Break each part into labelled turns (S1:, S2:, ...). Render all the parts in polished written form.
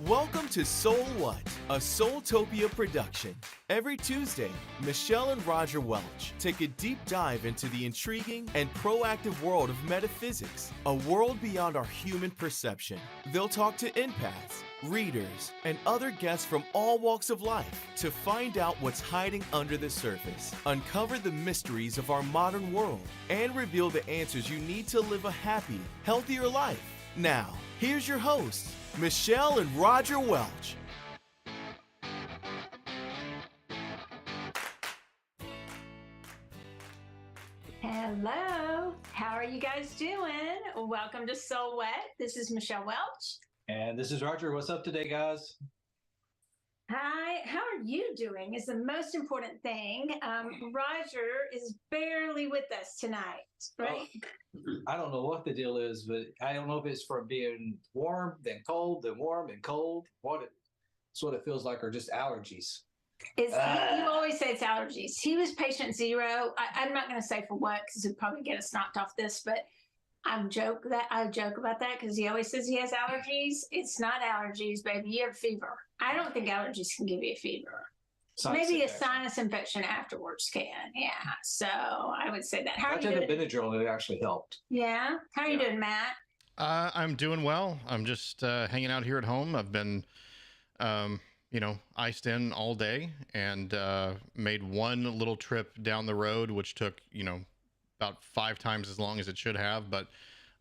S1: Welcome to SoulWhat, a Soultopia production. Every Tuesday, Michelle and Roger Welch take a deep dive into the intriguing and proactive world of metaphysics, a world beyond our human perception. They'll talk to empaths, readers, and other guests from all walks of life to find out what's hiding under the surface, uncover the mysteries of our modern world, and reveal the answers you need to live a happy, healthier life. Now, here's your hosts, Michelle and Roger Welch.
S2: Hello, how are you guys doing? Welcome to SoulWhat. This is Michelle Welch.
S3: And this is Roger. What's up today, guys?
S2: Hi, how are you doing is the most important thing. Roger is barely with us tonight, right?
S3: I don't know what the deal is, but I don't know if it's from being warm, then cold, then warm and cold. It's what it feels like, or just allergies.
S2: You always say it's allergies. He was patient zero. I'm not going to say for what, because he'll probably get us knocked off this, but I joke about that because he always says he has allergies. It's not allergies, baby. You have fever. I don't think allergies can give you a fever. Maybe a sinus infection afterwards can. Yeah. So I would say that. How are you doing?
S3: Benadryl, and it actually helped.
S2: Yeah. How are you doing, Matt?
S4: I'm doing well. I'm just hanging out here at home. I've been, iced in all day and made one little trip down the road, which took, about 5 times as long as it should have, but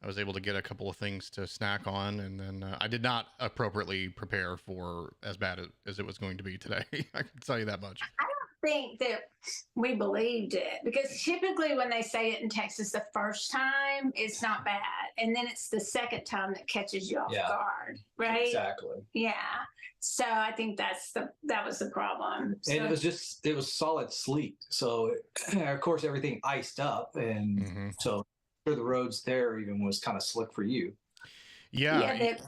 S4: I was able to get a couple of things to snack on, and then I did not appropriately prepare for as bad as it was going to be today. I can tell you that much.
S2: I don't think that we believed it, because typically when they say it in Texas the first time, it's not bad, and then it's the second time that catches you off guard, right?
S3: Exactly.
S2: Yeah. So I think that was the problem. So,
S3: and it was solid sleet. So of course everything iced up, and so the roads there even was kind of slick for you.
S4: Yeah, it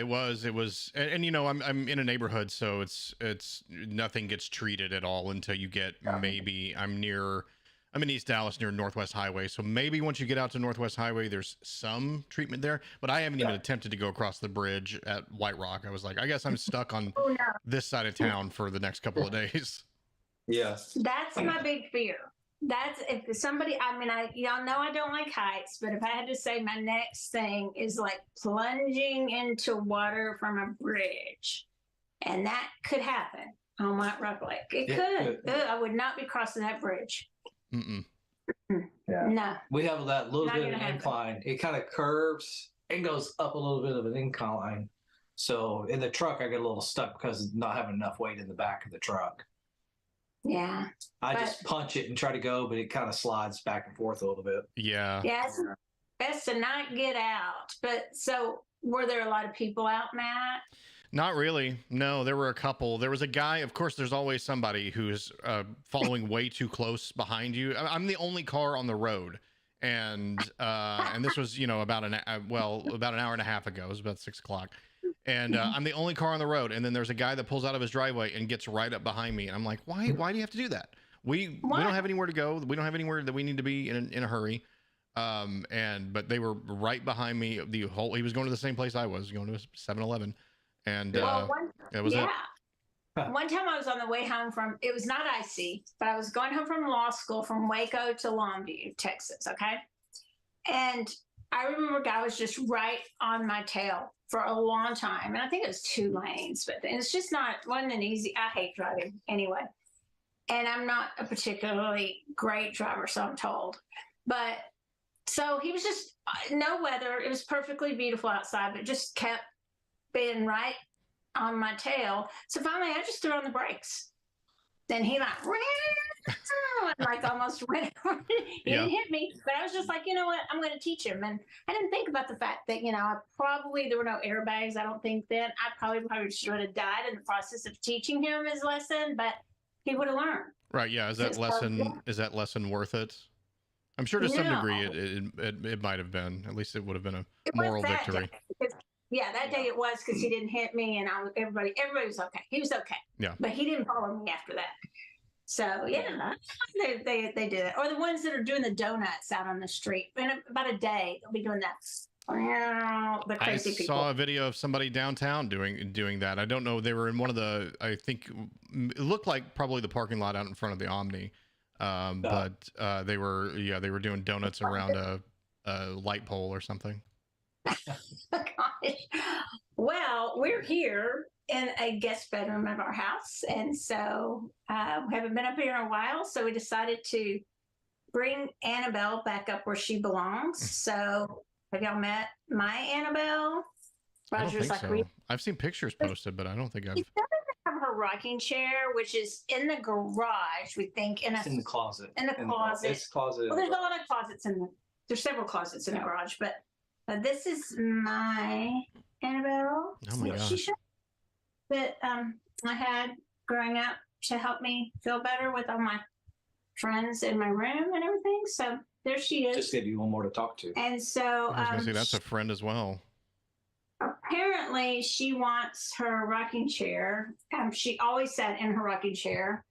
S4: was, and I'm in a neighborhood, so it's nothing gets treated at all until you get I'm in East Dallas near Northwest Highway. So maybe once you get out to Northwest Highway, there's some treatment there, but I haven't even attempted to go across the bridge at White Rock. I was like, I guess I'm stuck on this side of town for the next couple of days.
S3: Yes.
S2: That's my big fear. That's if somebody, y'all know I don't like heights, but if I had to say my next thing is like plunging into water from a bridge, and that could happen on White Rock Lake. It could. I would not be crossing that bridge.
S3: Yeah.
S2: No.
S3: We have that little bit of an incline. It kind of curves and goes up a little bit of an incline. So in the truck, I get a little stuck because of not having enough weight in the back of the truck.
S2: Yeah.
S3: I just punch it and try to go, but it kind of slides back and forth a little bit.
S4: Yeah.
S2: Yeah, it's best to not get out. But so were there a lot of people out, Matt?
S4: Not really. No, there were a couple. There was a guy, of course, there's always somebody who's following way too close behind you. I'm the only car on the road. And this was, about an hour and a half ago. It was about 6 o'clock. And I'm the only car on the road. And then there's a guy that pulls out of his driveway and gets right up behind me. And I'm like, why do you have to do that? We don't have anywhere to go. We don't have anywhere that we need to be in a hurry. But they were right behind me. He was going to the same place I was, going to a 7-Eleven. And that was it.
S2: One time I was on the way home it was not icy, but I was going home from law school from Waco to Longview, Texas. Okay. And I remember a guy was just right on my tail for a long time. And I think it was 2 lanes, but it's just wasn't an easy, I hate driving anyway. And I'm not a particularly great driver, so I'm told. But so he was just no weather. It was perfectly beautiful outside, but just kept being right on my tail. So finally I just threw on the brakes. Then he almost went over. He didn't hit me, but I was just like, you know what? I'm going to teach him. And I didn't think about the fact that, there were no airbags. I don't think then. I probably just would have died in the process of teaching him his lesson, but he would have learned.
S4: Right. Yeah. Is that lesson worth it? I'm sure to some degree it might have been. At least it would have been a moral victory.
S2: Yeah, that day it was, because he didn't hit me, and everybody was okay. He was okay.
S4: Yeah.
S2: But he didn't follow me after that. So yeah, they do it. Or the ones that are doing the donuts out on the street. In about a day, they'll be doing that. The crazy people.
S4: I saw a video of somebody downtown doing that. I don't know. They were in one of the, I think it looked like probably the parking lot out in front of the Omni. But they were doing donuts around a light pole or something.
S2: Gosh. Well, we're here in a guest bedroom of our house, and so we haven't been up here in a while, so we decided to bring Annabelle back up where she belongs. So have y'all met my Annabelle?
S4: Roger's I don't think so. I've seen pictures posted, but I don't think I've.
S2: She doesn't have her rocking chair, which is in the garage. We think
S3: in the closet.
S2: In the closet.
S3: It's closet.
S2: Well, there's a lot of closets there's several closets in the garage, but this is my Annabelle.
S4: Oh my gosh.
S2: That I had growing up to help me feel better with all my friends in my room and everything. So there she is.
S3: Just give you one more to talk to.
S2: And so
S4: I was gonna say that's a friend as well.
S2: Apparently, she wants her rocking chair. She always sat in her rocking chair,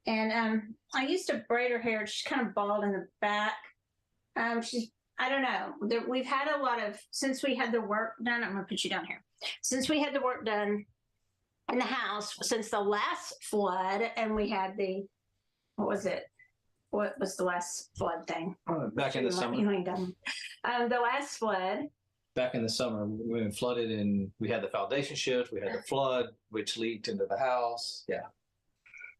S2: and I used to braid her hair. She's kind of bald in the back. I don't know. We've had a lot of, since we had the work done. I'm gonna put you down here. Since we had the work done in the house since the last flood, and we had what was the last flood thing?
S3: Back in the summer.
S2: The last flood.
S3: Back in the summer, when it flooded, and we had the foundation shift, we had the flood, which leaked into the house. Yeah.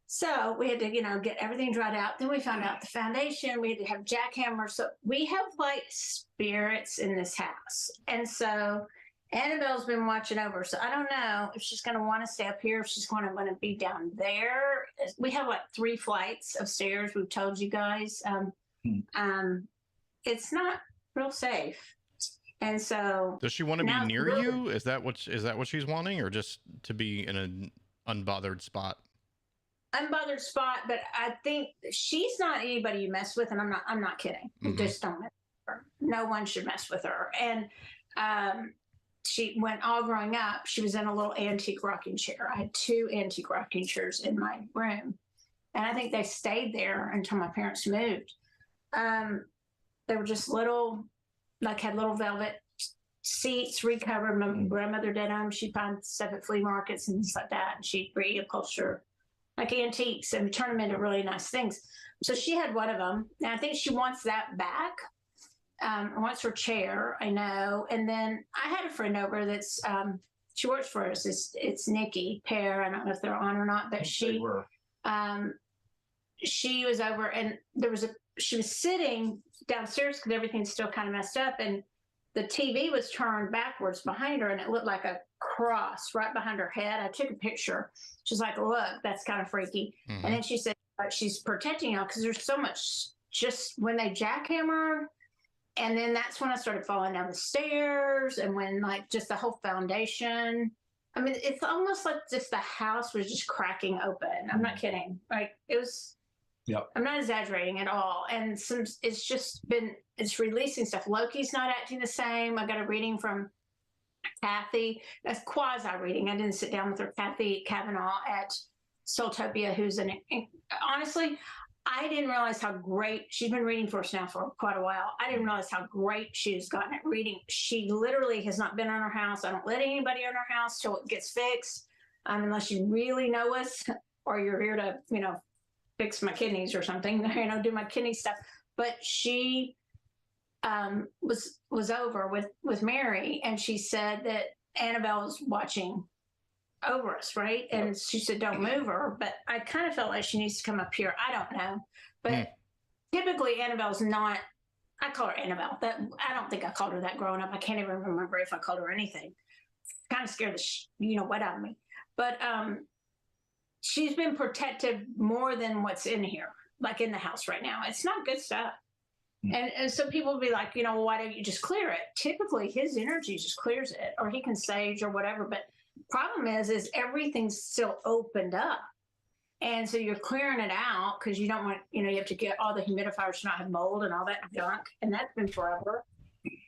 S2: So we had to, get everything dried out. Then we found out the foundation. We had to have jackhammers. So we have like spirits in this house, and so Annabelle's been watching over, so I don't know if she's going to want to stay up here, if she's going to be down there. We have like 3 flights of stairs. We've told you guys. It's not real safe, and so.
S4: Does she want to be near you? Is that what she's wanting, or just to be in an unbothered spot?
S2: Unbothered spot, but I think she's not anybody you mess with, and I'm not kidding.
S4: Mm-hmm.
S2: Just don't mess with her. No one should mess with her, and. She went all growing up. She was in a little antique rocking chair. I had 2 antique rocking chairs in my room, and I think they stayed there until my parents moved. They were just little, had little velvet seats, recovered. My grandmother did them. She'd find stuff at flea markets and things like that, and she'd reupholster like antiques and turn them into really nice things. So she had one of them, and I think she wants that back. Wants her chair, I know. And then I had a friend over that's she works for us. It's Nikki Pear. I don't know if they're on or not, but she was over, and she was sitting downstairs because everything's still kind of messed up, and the TV was turned backwards behind her, and it looked like a cross right behind her head. I took a picture. She's like, "Look, that's kind of freaky." Mm-hmm. And then she said, "She's protecting y'all because there's so much." Just when they jackhammer. And then that's when I started falling down the stairs, and when just the whole foundation. I mean, it's almost like just the house was just cracking open. I'm not kidding. It was. Yep. I'm not exaggerating at all. And it's releasing stuff. Loki's not acting the same. I got a reading from Kathy. That's quasi reading. I didn't sit down with her. Kathy Kavanaugh at Soultopia, who's honestly. I didn't realize how great she's been reading for us now for quite a while. I didn't realize how great she's gotten at reading. She literally has not been in our house. I don't let anybody in our house till it gets fixed, unless you really know us or you're here to, fix my kidneys or something, do my kidney stuff. But she was over with Mary, and she said that Annabelle's watching over us, right? And she said, "Don't move her." But I kind of felt like she needs to come up here. I don't know. But typically Annabelle's not, I call her Annabelle. I don't think I called her that growing up. I can't even remember if I called her anything. Kind of scared the what out of me. But she's been protective more than what's in here, like in the house right now. It's not good stuff. And some people will be like, why don't you just clear it? Typically his energy just clears it, or he can sage or whatever. But problem is everything's still opened up, and so you're clearing it out because you don't want, you have to get all the humidifiers to not have mold and all that junk, and that's been forever.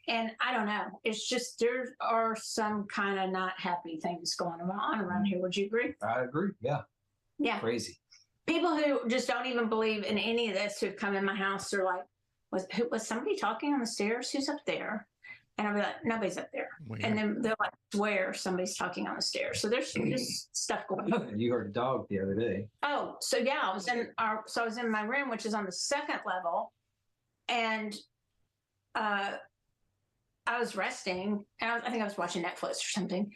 S2: And I don't know, it's just there are some kind of not happy things going on around here. Would you agree?
S3: I agree. Yeah Crazy
S2: people who just don't even believe in any of this, who've come in my house, are like, was somebody talking on the stairs? Who's up there? And I'll be like, nobody's up there.
S4: Weird.
S2: And then they'll like swear somebody's talking on the stairs. So there's just stuff going on.
S3: You heard a dog the other day.
S2: Oh, so yeah, I was in my room, which is on the second level, and I was resting, and I think I was watching Netflix or something,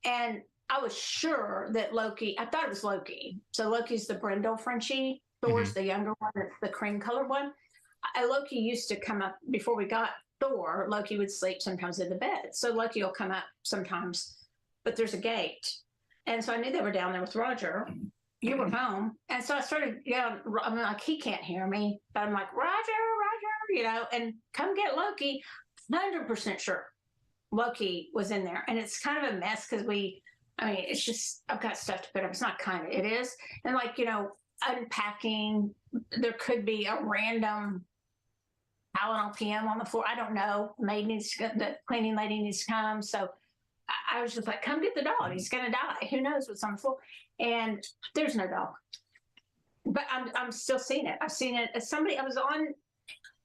S2: and I was sure that Loki. I thought it was Loki. So Loki's the brindle Frenchie. Thor's the younger one, the cream colored one. Loki used to come up before we got Thor. Loki would sleep sometimes in the bed, so Loki will come up sometimes, but there's a gate, and so I knew they were down there with Roger. You were home, and so I started yelling. I'm like, he can't hear me, but I'm like, Roger, and come get Loki. 100% sure Loki was in there, and it's kind of a mess because it's just I've got stuff to put up. It's not kind of, it is, and unpacking. There could be a random Tylenol PM on the floor. I don't know. The cleaning lady needs to come. So I was just like, come get the dog. He's going to die. Who knows what's on the floor? And there's no dog. But I'm still seeing it. I've seen it as somebody. I was on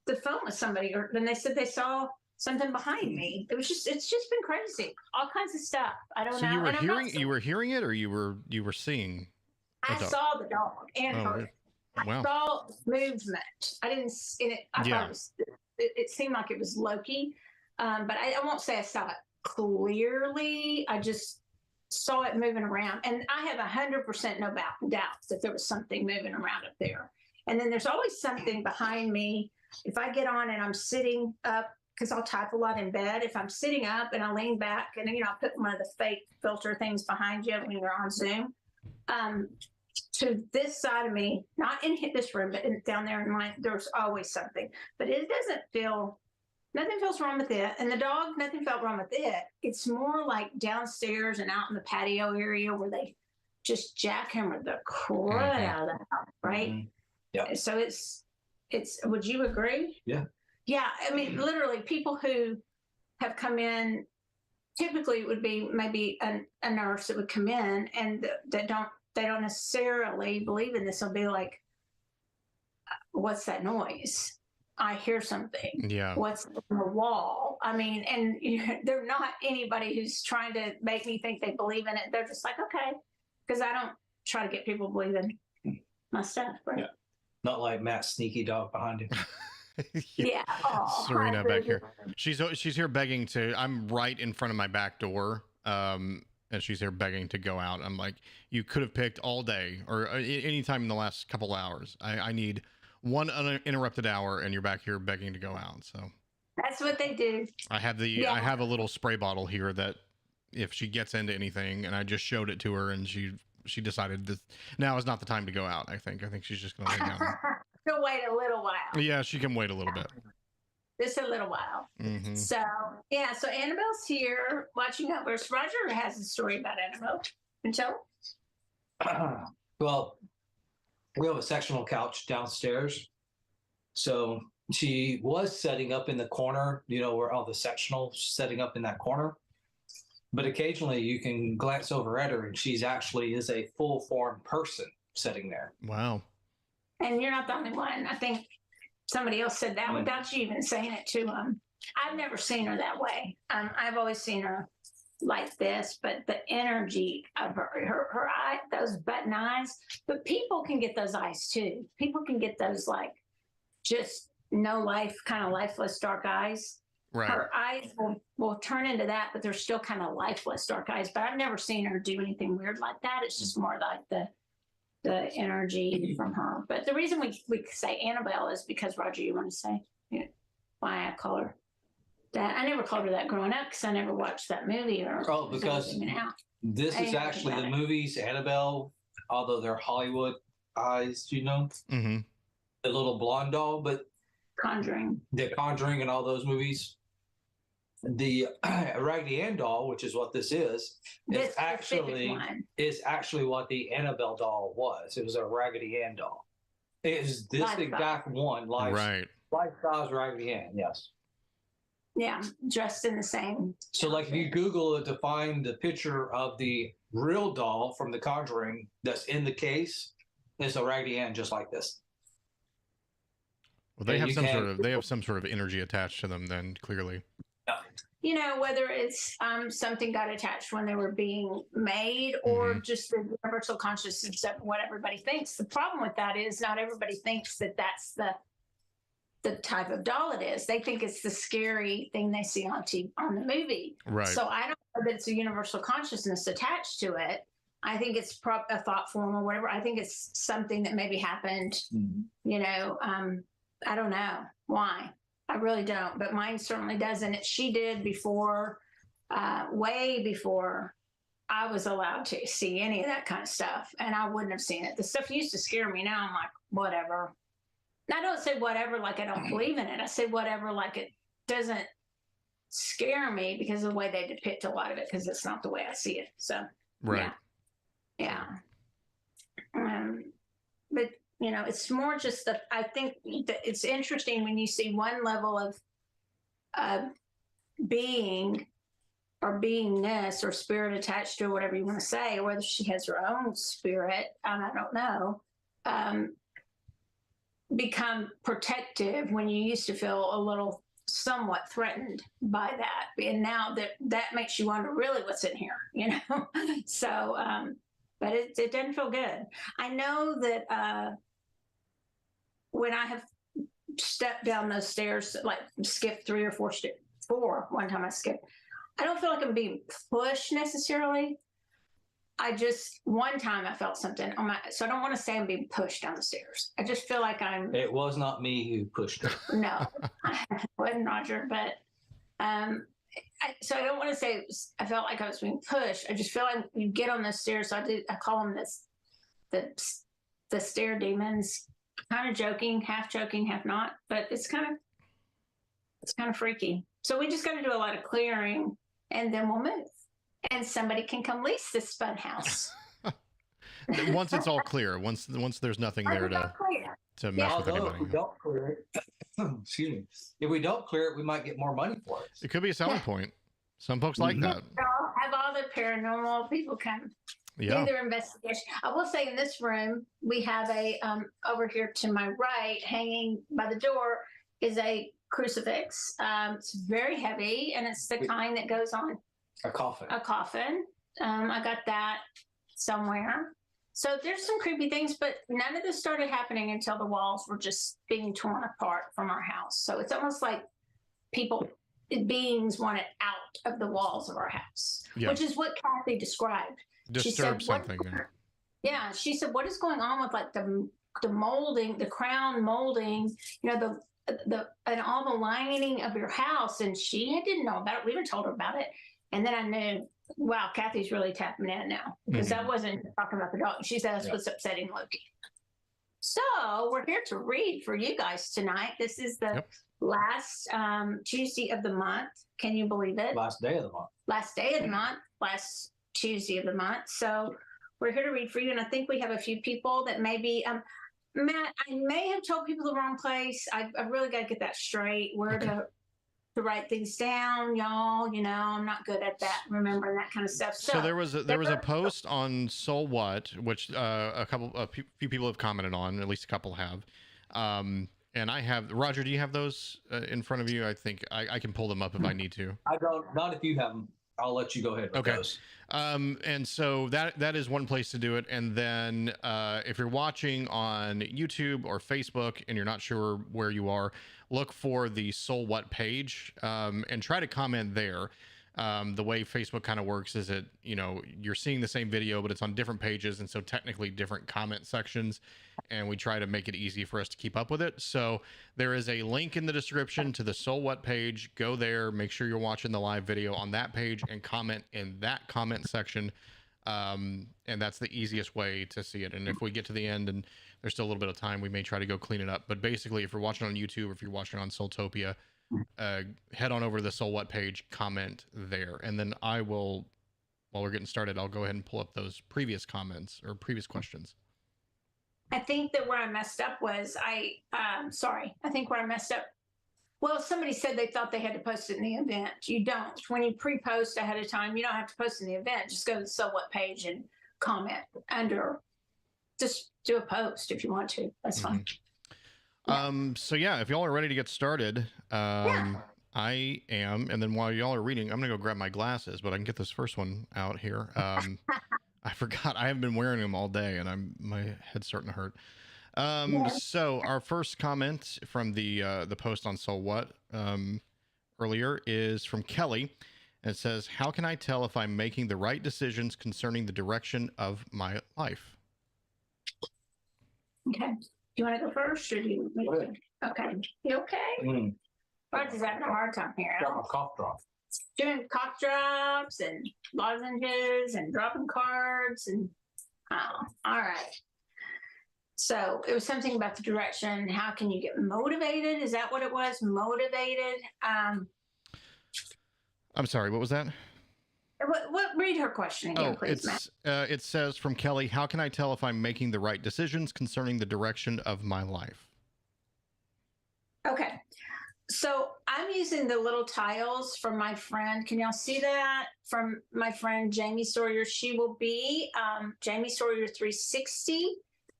S2: the phone with somebody, and they said they saw something behind me. It's just been crazy. All kinds of stuff. I don't know.
S4: So you were hearing it, or you were seeing?
S2: I saw the dog and heard it.
S4: Wow.
S2: I saw movement. I didn't see it. I thought it seemed like it was Loki, but I won't say I saw it clearly. I just saw it moving around, and I have 100% no doubts that there was something moving around up there. And then there's always something behind me. If I get on and I'm sitting up, because I'll type a lot in bed. If I'm sitting up and I lean back, and I'll put one of the fake filter things behind you when you're on Zoom. To this side of me, not in this room, but down there in mine, there's always something. But it doesn't feel, nothing feels wrong with it. And the dog, nothing felt wrong with it. It's more like downstairs and out in the patio area where they just jackhammered the crud out of the house, right?
S3: Mm-hmm. Yeah.
S2: So it's, would you agree?
S3: Yeah.
S2: Yeah. I mean, literally, people who have come in, typically it would be maybe a nurse that would come in and they don't necessarily believe in this. They'll be like, what's that noise? I hear something.
S4: Yeah.
S2: What's on the wall? I mean, and they're not anybody who's trying to make me think they believe in it. They're just like, okay, because I don't try to get people believing my stuff. Right?
S3: Yeah. Not like Matt's sneaky dog behind him.
S2: Yeah. Oh,
S4: Serena back here. She's here begging to. I'm right in front of my back door. And she's here begging to go out. I'm like, you could have picked all day or any time in the last couple hours. I need one uninterrupted hour, and you're back here begging to go out. So
S2: that's what they do.
S4: I have I have a little spray bottle here that if she gets into anything, and I just showed it to her, and she decided that now is not the time to go out. I think she's just going to lay down.
S2: She'll wait a little while.
S4: Yeah, she can wait a little bit.
S2: Just a little while.
S4: Mm-hmm.
S2: So Annabelle's here watching over us. Roger has a story about Annabelle. And tell.
S3: Well, we have a sectional couch downstairs. So she was setting up in the corner, where all the sectionals setting up in that corner. But occasionally you can glance over at her, and she's actually is a full form person sitting there.
S4: Wow.
S2: And you're not the only one. I think somebody else said that without you even saying it to them. I've never seen her that way. I've always seen her like this, but the energy of her eye, those button eyes, but people can get those eyes too. People can get those like just no life, kind of lifeless dark eyes.
S4: Right.
S2: Her eyes will turn into that, but they're still kind of lifeless dark eyes. But I've never seen her do anything weird like that. It's just more like the energy from her. But the reason we say Annabelle is because, Roger, you want to say why I call her that? I never called her that growing up because I never watched that movie.
S3: Because this is actually the movies, Annabelle, although they're Hollywood eyes,
S4: mm-hmm.
S3: The little blonde doll, but
S2: Conjuring.
S3: The Conjuring and all those movies. The Raggedy Ann doll, which is what this is actually what the Annabelle doll was. It was a Raggedy Ann doll. It is this exact one, life-size Raggedy Ann. Yes.
S2: Yeah, dressed in the same.
S3: So, like, if you Google it to find the picture of the real doll from The Conjuring that's in the case, it's a Raggedy Ann just like this.
S4: Well, they have some sort of energy attached to them. Then clearly.
S2: You know, whether it's something got attached when they were being made, or just the universal consciousness of what everybody thinks. The problem with that is not everybody thinks that that's the type of doll it is. They think it's the scary thing they see on TV, on the movie.
S4: Right.
S2: So I don't know that it's a universal consciousness attached to it. I think it's a thought form or whatever. I think it's something that maybe happened, you know, I don't know why. I really don't, but mine certainly doesn't. She did before, way before I was allowed to see any of that kind of stuff, and I wouldn't have seen it. The stuff used to scare me. Now I'm like, whatever. I don't say whatever like I don't believe in it. I say whatever like it doesn't scare me because of the way they depict a lot of it, because it's not the way I see it. So,
S4: right.
S2: Yeah. But you know, it's more just that I think that it's interesting when you see one level of being or beingness or spirit attached to her, whatever you want to say, or whether she has her own spirit, I don't know, become protective when you used to feel a little somewhat threatened by that. And now that makes you wonder really what's in here, you know? So, but it doesn't feel good. I know that when I have stepped down those stairs, like skipped 3 or 4 steps, 4 one time I skipped, I don't feel like I'm being pushed necessarily. One time I felt something on my, so I don't want to say I'm being pushed down the stairs. I just feel like
S3: It was not me who pushed her.
S2: No, it wasn't Roger, but so I don't want to say I felt like I was being pushed. I just feel like you get on the stairs. So I call them the stair demons. Kind of joking, half not, but it's kind of freaky. So we just got to do a lot of clearing, and then we'll move, and somebody can come lease this fun house.
S4: Once it's all clear, once there's nothing there to mess with anybody.
S3: If we don't clear it, excuse me. If we don't clear it, we might get more money for it.
S4: It could be a selling point. Some folks like that.
S2: Have all the paranormal people come.
S4: Yeah.
S2: Do their investigation. I will say in this room, we have a, over here to my right, hanging by the door, is a crucifix. It's very heavy, and it's the kind that goes on
S3: a coffin.
S2: I got that somewhere. So there's some creepy things, but none of this started happening until the walls were just being torn apart from our house. So it's almost like beings wanted out of the walls of our house, which is what Kathy described.
S4: Disturb something.
S2: Yeah, she said, what is going on with like the molding, the crown molding, you know, the and all the lining of your house? And she didn't know about it. We even told her about it. And then I knew, wow, Kathy's really tapping in now, because I wasn't talking about the dog. She said that's what's upsetting Loki. So we're here to read for you guys tonight. This is the last Tuesday of the month. Can you believe it?
S3: Last day of the month.
S2: Last day of the month. Last Tuesday of the month. So we're here to read for you. And I think we have a few people that maybe, Matt, I may have told people the wrong place. I really got to get that straight. Where to write things down, y'all. You know, I'm not good at that, remembering that kind of stuff.
S4: So there was a post on SoulWhat, which a few people have commented on, at least a couple have. And I have, Roger, do you have those in front of you? I think I can pull them up if I need to.
S3: I don't, not if you have them. I'll let you go ahead with those.
S4: And so that is one place to do it. And then if you're watching on YouTube or Facebook and you're not sure where you are, look for the SoulWhat page and try to comment there. The way Facebook kind of works is that, you know, you're seeing the same video, but it's on different pages. And so technically different comment sections, and we try to make it easy for us to keep up with it. So there is a link in the description to the SoulWhat page. Go there, make sure you're watching the live video on that page and comment in that comment section. And that's the easiest way to see it. And if we get to the end and there's still a little bit of time, we may try to go clean it up. But basically, if you're watching on YouTube, or if you're watching on Soultopia, head on over to the SoulWhat page, comment there, and then I will, while we're getting started, I'll go ahead and pull up those previous comments or previous questions.
S2: I think that where I messed up was I think where I messed up, well, somebody said they thought they had to post it in the event. You don't. When you pre-post ahead of time, you don't have to post in the event. Just go to the SoulWhat page and comment under, just do a post if you want to. That's fine.
S4: So yeah, if y'all are ready to get started, I am. And then while y'all are reading, I'm going to go grab my glasses, but I can get this first one out here. I forgot. I haven't been wearing them all day, and my head's starting to hurt. So our first comment from the post on SoulWhat earlier is from Kelly. And it says, how can I tell if I'm making the right decisions concerning the direction of my life?
S2: Okay. Do you want to go first, or do you? Okay. You okay? Roger's having a hard time here.
S3: Got my cough drop.
S2: Doing cough drops and lozenges and dropping cards and all right. So it was something about the direction. How can you get motivated? Is that what it was? Motivated.
S4: I'm sorry. What was that?
S2: What? Read her question again, please, Matt.
S4: It says from Kelly, how can I tell if I'm making the right decisions concerning the direction of my life?
S2: Okay. So I'm using the little tiles from my friend. Can y'all see that? From my friend, Jamie Sawyer. She will be Jamie Sawyer 360.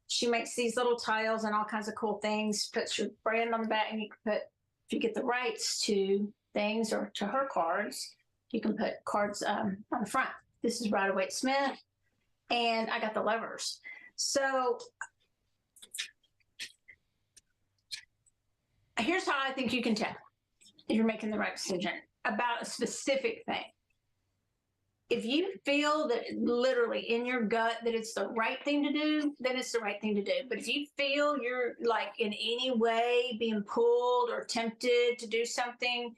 S2: She makes these little tiles and all kinds of cool things, puts your brand on the back, and you can put, if you get the rights to things or to her cards, you can put cards on the front. This is Rider-Waite Smith, and I got the levers. So here's how I think you can tell if you're making the right decision about a specific thing. If you feel that literally in your gut that it's the right thing to do, then it's the right thing to do. But if you feel you're like in any way being pulled or tempted to do something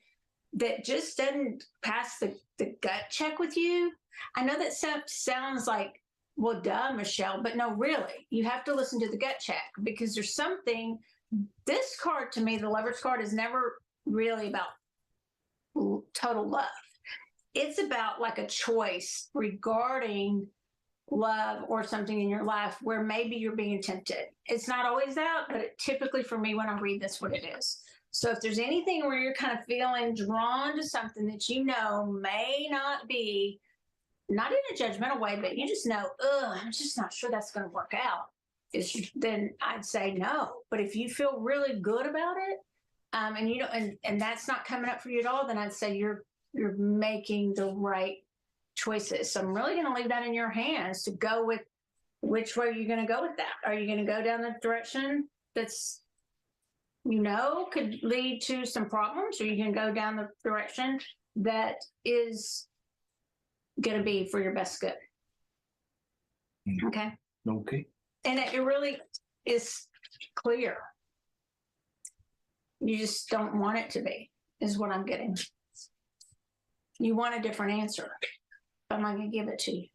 S2: that just doesn't pass the gut check with you, I know that sounds like, well, duh, Michelle, but no, really, you have to listen to the gut check, because there's something. This card, to me, the Lovers card, is never really about total love. It's about like a choice regarding love or something in your life where maybe you're being tempted. It's not always that, but typically for me, when I read this, what it is. So if there's anything where you're kind of feeling drawn to something that you know may not be, not in a judgmental way, but you just know, I'm just not sure that's going to work out, then I'd say no. But if you feel really good about it, and you don't, and that's not coming up for you at all, then I'd say you're making the right choices. So I'm really going to leave that in your hands to go with which way you're going to go with that. Are you going to go down the direction that's, could lead to some problems, or you can go down the direction that is going to be for your best good? Okay.
S3: Okay.
S2: And it really is clear. You just don't want it to be, is what I'm getting. You want a different answer. I'm not going to give it to you.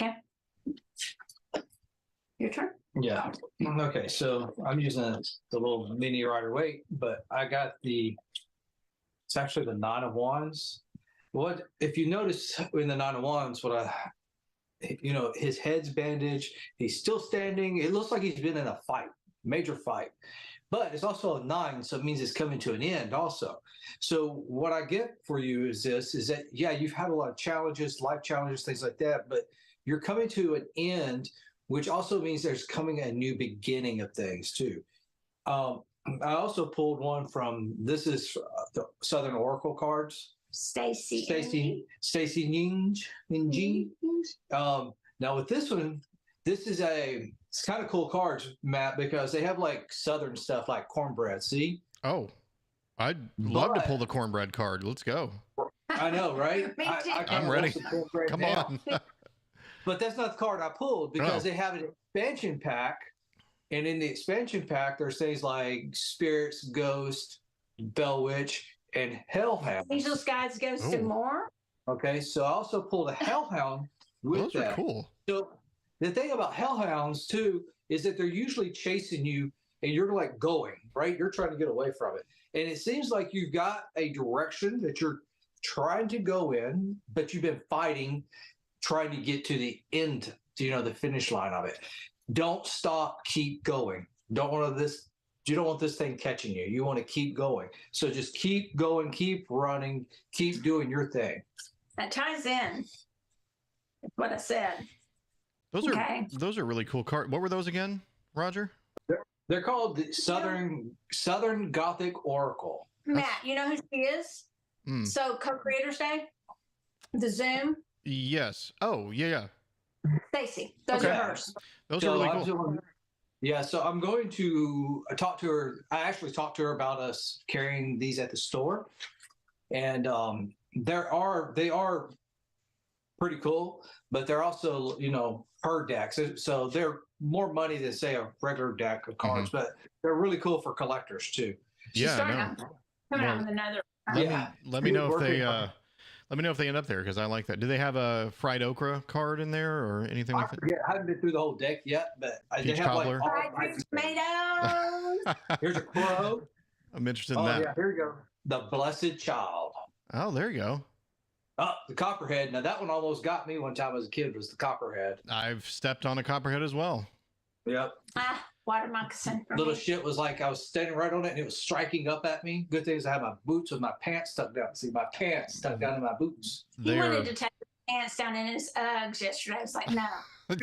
S2: Okay. Your turn.
S3: Yeah. Okay. So I'm using the little mini Rider-Waite, but I got it's actually the 9 of Wands. What, if you notice in the 9 of Wands, his head's bandaged, he's still standing. It looks like he's been in a fight, major fight. But it's also a 9, so it means it's coming to an end also. So what I get for you is that, yeah, you've had a lot of challenges, life challenges, things like that, but you're coming to an end, which also means there's coming a new beginning of things too. I also pulled one from, this is the Southern Oracle cards.
S2: Stacy
S3: Ninji. Now with this one, it's kind of cool cards, Matt, because they have like Southern stuff like cornbread. See?
S4: Oh, I'd love to pull the cornbread card. Let's go.
S3: I know, right?
S2: Me too.
S4: I'm ready. Come on.
S3: But that's not the card I pulled, because they have an expansion pack. And in the expansion pack, there's things like spirits, ghosts, bell witch, and hellhound.
S2: Angels, guides, ghosts, and more.
S3: Okay, so I also pulled a hellhound with
S4: Those are cool.
S3: So the thing about hellhounds too is that they're usually chasing you, and you're like going, right? You're trying to get away from it. And it seems like you've got a direction that you're trying to go in, but you've been fighting, trying to get to the end, the finish line of it. Don't stop, keep going. You don't want this thing catching you. You want to keep going. So just keep going, keep running, keep doing your thing.
S2: That ties in with what I said.
S4: Those are really cool cards. What were those again, Roger?
S3: They're called the Southern Gothic Oracle.
S2: Matt, you know who she is? So Co-Creators Day, the Zoom.
S4: Yes. Oh, yeah.
S2: Stacy, those are hers.
S4: Those are really cool.
S3: Yeah, so I'm going to talk to her. I actually talked to her about us carrying these at the store, and they are pretty cool, but they're also her decks. So they're more money than say a regular deck of cards, but they're really cool for collectors too.
S2: She's coming out with another.
S4: Let me know if they let me know if they end up there, because I like that. Do they have a fried okra card in there or anything like that?
S3: I haven't been through the whole deck yet, but they have
S4: cobbler.
S2: Fried tomatoes.
S3: Here's a crow.
S4: I'm interested in that.
S3: Yeah, here you go. The Blessed Child.
S4: Oh, there you go.
S3: Oh, the Copperhead. Now that one almost got me one time as a kid, was the Copperhead.
S4: I've stepped on a Copperhead as well.
S3: Yep.
S2: Water moccasin.
S3: Little shit was like, I was standing right on it and it was striking up at me. Good thing is I had my boots with my pants stuck down. See, my pants stuck down in my boots.
S2: He wanted to take his pants down in his Uggs yesterday. I was like, no.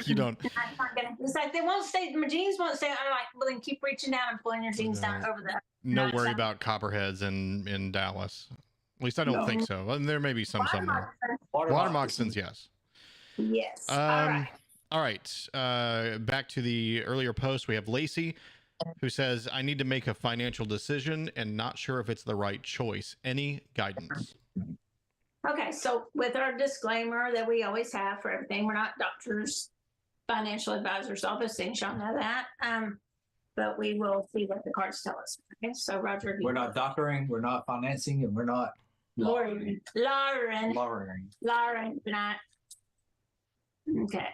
S4: You don't.
S2: I'm not gonna. It's like, they won't stay. My jeans won't stay. I'm like, well, then keep reaching down and pulling your jeans down over the.
S4: No worry about Copperheads in Dallas. At least I don't think so. Well, there may be some somewhere. Water moccasins, yes.
S2: Yes.
S4: All right. Back to the earlier post. We have Lacey, who says, I need to make a financial decision and not sure if it's the right choice. Any guidance?
S2: Okay, so with our disclaimer that we always have for everything, we're not doctors, financial advisors, all those things, y'all know that. But we will see what the cards tell us. Okay, so Roger.
S3: We're not doctoring, we're not financing, and we're not
S2: Lauren. Not. Okay.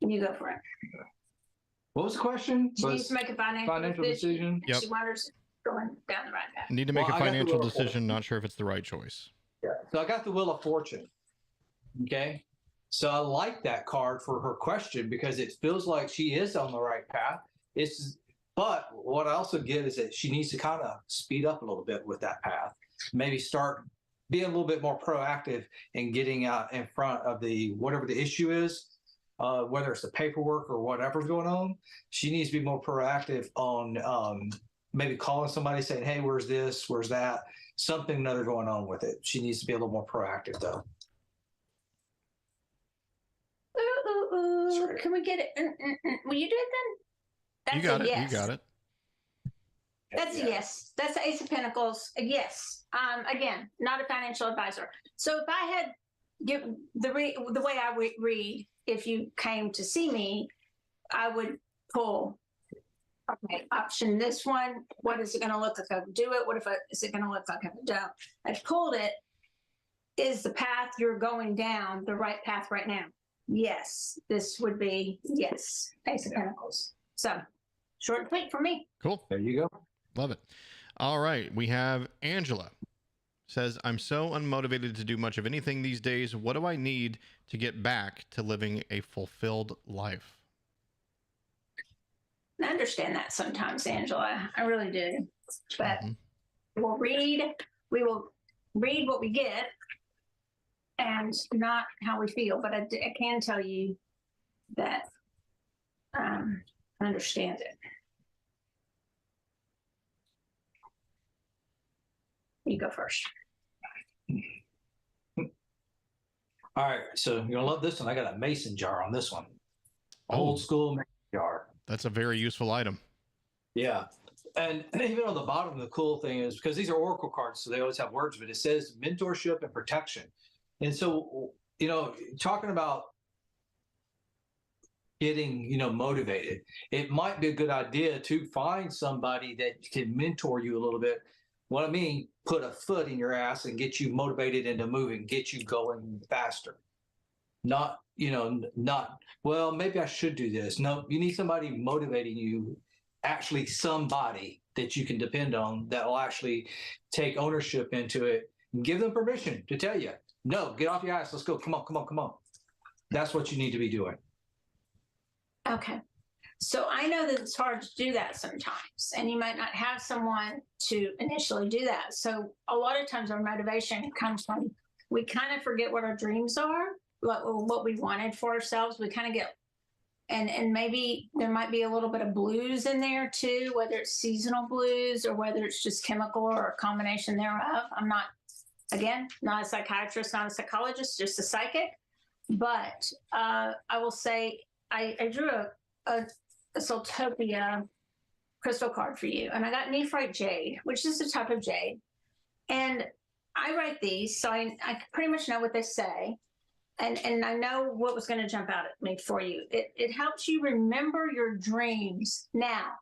S2: You go for it.
S3: What was the question?
S2: She needs to make a financial decision.
S4: Yep.
S2: She wants going down the right path.
S4: Need to make a financial decision, not sure if it's the right choice.
S3: Yeah. So I got the Wheel of Fortune. Okay. So I like that card for her question because it feels like she is on the right path. But what I also get is that she needs to kind of speed up a little bit with that path. Maybe start being a little bit more proactive and getting out in front of whatever the issue is, whether it's the paperwork or whatever's going on. She needs to be more proactive on maybe calling somebody saying, hey, where's this? Where's that? Something another going on with it. She needs to be a little more proactive though.
S2: Can we get it? Will you do it then? That's
S4: you got
S2: a
S4: it.
S2: yes.
S4: You got it.
S2: That's a yes. That's the Ace of Pentacles. A yes. Again, not a financial advisor. So if I had the way I would read, if you came to see me, I would pull. Okay, option this one. What is it going to look like if I do it? Is it going to look like if I don't? I pulled it. Is the path you're going down the right path right now? Yes. This would be yes. Ace of Pentacles. So short and sweet for me.
S4: Cool.
S3: There you go.
S4: Love it. All right. We have Angela. Says, I'm so unmotivated to do much of anything these days. What do I need to get back to living a fulfilled life?
S2: I understand that sometimes, Angela. I really do. But we will read what we get and not how we feel. But I can tell you that I understand it. You go first.
S3: All right, so you're gonna love this one. I got a mason jar on this one.
S4: Oh.
S3: Old school mason jar.
S4: That's a very useful item.
S3: Yeah. And even on the bottom, the cool thing is, because these are oracle cards, so they always have words, but it says mentorship and protection. And so, talking about getting, motivated, it might be a good idea to find somebody that can mentor you a little bit. What I mean, put a foot in your ass and get you motivated into moving, get you going faster. Not, well, maybe I should do this. No, you need somebody motivating you, actually somebody that you can depend on that will actually take ownership into it and give them permission to tell you, no, get off your ass. Let's go. Come on. That's what you need to be doing.
S2: Okay. So I know that it's hard to do that sometimes, and you might not have someone to initially do that. So a lot of times our motivation comes from, we kind of forget what our dreams are, what we wanted for ourselves. We kind of get, and maybe there might be a little bit of blues in there too, whether it's seasonal blues or whether it's just chemical or a combination thereof. I'm not, again, not a psychiatrist, not a psychologist, just a psychic. But I will say I drew a Soultopia crystal card for you, and I got nephrite jade, which is a type of jade. And I write these, so I pretty much know what they say. And I know what was going to jump out at me for you. It helps you remember your dreams. Now,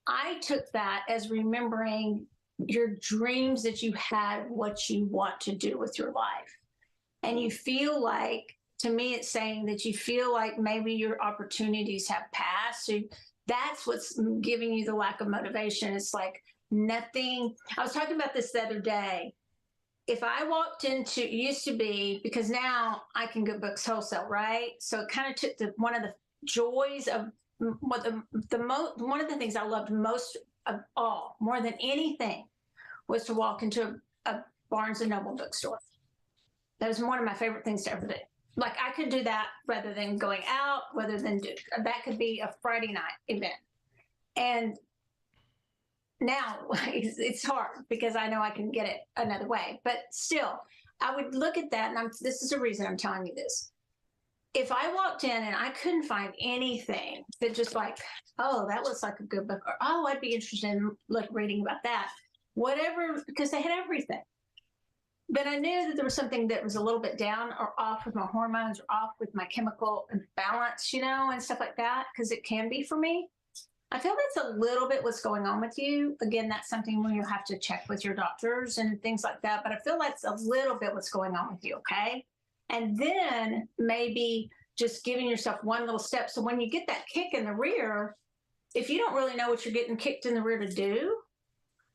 S2: I took that as remembering your dreams that you had, what you want to do with your life. And you feel like, to me, it's saying that you feel like maybe your opportunities have passed. So that's what's giving you the lack of motivation. It's like nothing. I was talking about this the other day. If I walked into, it used to be, because now I can get books wholesale, right? So it kind of took one of the joys of what one of the things I loved most of all, more than anything, was to walk into a Barnes and Noble bookstore. That was one of my favorite things to ever do. Like, I could do that rather than going out, rather than that could be a Friday night event. And now it's hard because I know I can get it another way, but still I would look at that. And this is the reason I'm telling you this. If I walked in and I couldn't find anything that just like, oh, that looks like a good book, or, oh, I'd be interested in reading about that, whatever, because they had everything. But I knew that there was something that was a little bit down or off with my hormones or off with my chemical balance, and stuff like that, because it can be for me. I feel that's a little bit what's going on with you. Again, that's something where you have to check with your doctors and things like that. But I feel that's a little bit what's going on with you, okay? And then maybe just giving yourself one little step. So when you get that kick in the rear, if you don't really know what you're getting kicked in the rear to do,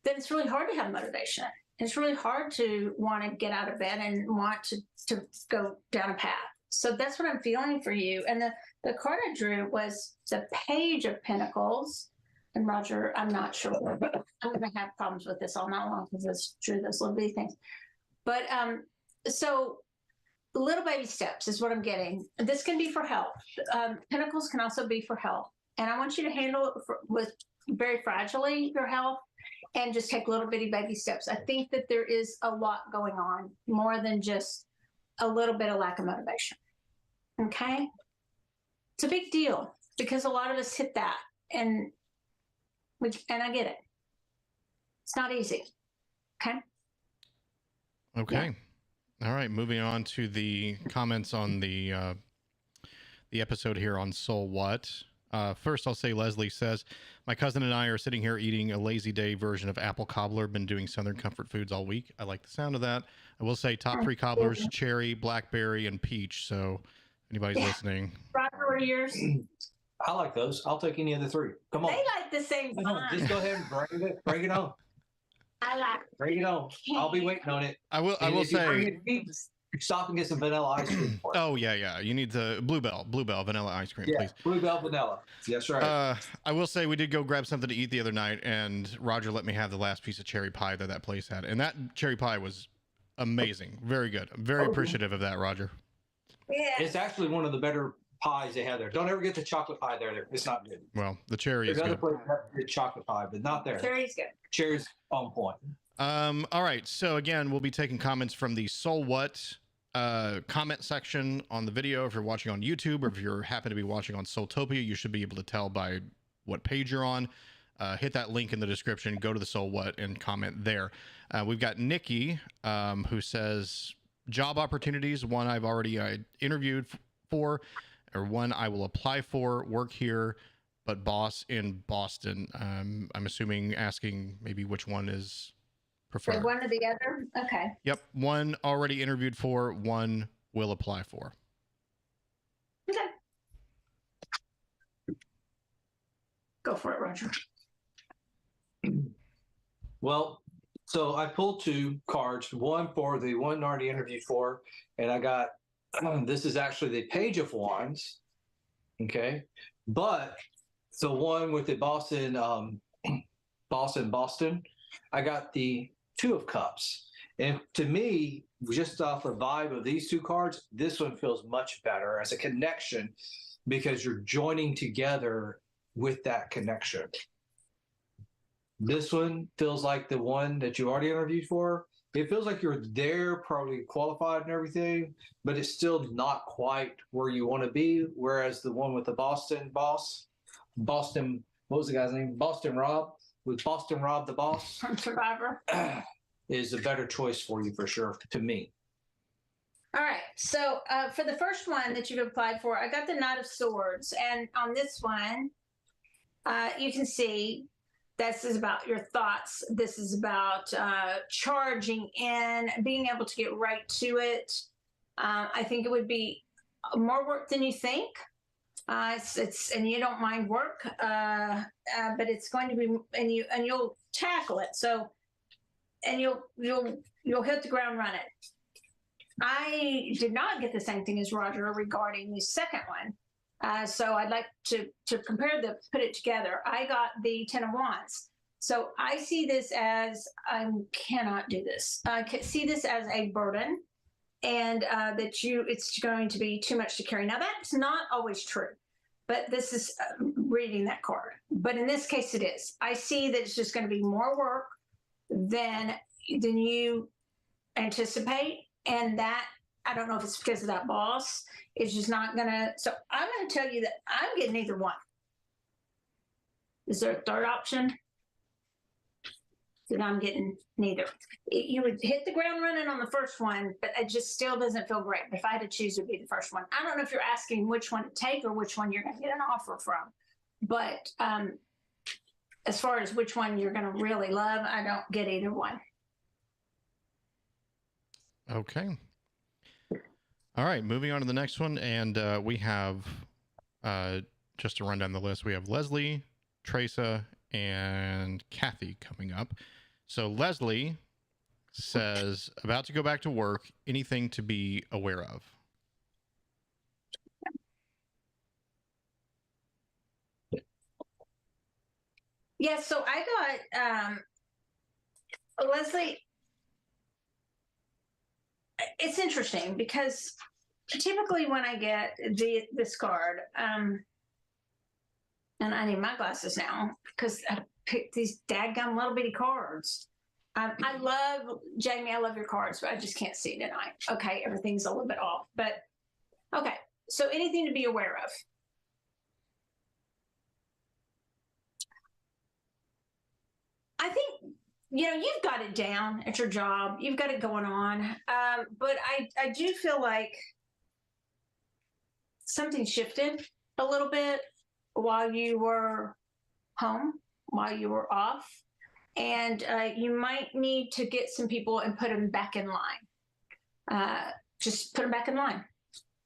S2: then it's really hard to have motivation. It's really hard to want to get out of bed and want to go down a path. So that's what I'm feeling for you. And the card I drew was the Page of Pentacles. And Roger, I'm not sure. I'm going to have problems with this all night long because I drew those little bitty things. But so little baby steps is what I'm getting. This can be for health. Pentacles can also be for health. And I want you to handle it with very fragilely, your health, and just take little bitty baby steps. I think that there is a lot going on, more than just a little bit of lack of motivation. Okay? It's a big deal because a lot of us hit that, and I get it. It's not easy. Okay?
S4: Okay. Yeah. All right. Moving on to the comments on the episode here on SoulWhat. First, I'll say Leslie says, my cousin and I are sitting here eating a lazy day version of apple cobbler. Been doing Southern comfort foods all week. I like the sound of that. I will say top 3 cobblers, cherry, blackberry, and peach. So anybody's listening.
S2: Roger, what are yours?
S3: I like those. I'll take any of the 3. Come on.
S2: They like the same
S3: Come on, just go ahead and bring it on.
S2: I like
S3: Bring it on. I'll be waiting on it.
S4: I will say,
S3: stop and get some vanilla ice cream for it.
S4: Oh yeah. You need the Bluebell vanilla ice cream, please.
S3: Bluebell vanilla. Yes, right.
S4: I will say we did go grab something to eat the other night, and Roger let me have the last piece of cherry pie that place had, and that cherry pie was amazing, very good. I'm very appreciative of that, Roger.
S2: Yeah.
S3: It's actually one of the better pies they have there. Don't ever get the chocolate pie there. It's not good.
S4: Well, the cherry is good.
S3: There's other places that have good chocolate pie, but not there.
S2: Cherry's good.
S3: Cherry's on point.
S4: All right. So again, we'll be taking comments from the SoulWhat comment section on the video. If you're watching on YouTube, or if you happen to be watching on Soultopia, you should be able to tell by what page you're on. Hit that link in the description, go to the SoulWhat and comment there. We've got Nikki, who says job opportunities, one I've already interviewed for, or one I will apply for, work here, but boss in Boston. I'm assuming asking maybe which one is preferred.
S2: So one or the other? Okay.
S4: Yep. One already interviewed for, one will apply for.
S2: Okay. Go for it, Roger.
S3: Well, so I pulled 2 cards, one for the one already interviewed for, and I got, this is actually the Page of Wands, okay? But the one with the Boston, I got the 2 of Cups. And to me, just off the vibe of these 2 cards, this one feels much better as a connection because you're joining together with that connection. This one feels like the one that you already interviewed for. It feels like you're there, probably qualified and everything, but it's still not quite where you want to be. Whereas the one with the Boston, what was the guy's name? Boston Rob, with Boston Rob the boss
S2: From Survivor.
S3: is a better choice for you for sure, to me.
S2: All right. So for the first one that you've applied for, I got the Knight of Swords. And on this one, you can see this is about your thoughts. This is about charging in, being able to get right to it. I think it would be more work than you think. It's and you don't mind work, but it's going to be, and you'll tackle it. So, and you'll hit the ground running. I did not get the same thing as Roger regarding the second one. So I'd like to put it together. I got the 10 of Wands. So I see this as, I cannot do this. I see this as a burden, and that it's going to be too much to carry. Now that's not always true, but this is reading that card. But in this case it is. I see that it's just going to be more work than you anticipate. And that, I don't know if it's because of that boss. It's just not gonna. So I'm gonna tell you that I'm getting either one. Is there a third option? That I'm getting neither. You would hit the ground running on the first one, but it just still doesn't feel great. If I had to choose, it would be the first one. I don't know if you're asking which one to take or which one you're gonna get an offer from. But as far as which one you're gonna really love, I don't get either one.
S4: Okay. All right, moving on to the next one, and we have, just to run down the list, we have Leslie, Teresa, and Kathy coming up. So Leslie says, about to go back to work, anything to be aware of?
S2: Yeah, so I got Leslie. It's interesting because typically when I get this card, and I need my glasses now because I picked these dadgum little bitty cards. I love, Jamie, I love your cards, but I just can't see tonight. Okay, everything's a little bit off, but okay. So anything to be aware of. I think, you've got it down at your job. You've got it going on. But I do feel like something shifted a little bit while you were home, while you were off. And you might need to get some people and put them back in line. Just put them back in line.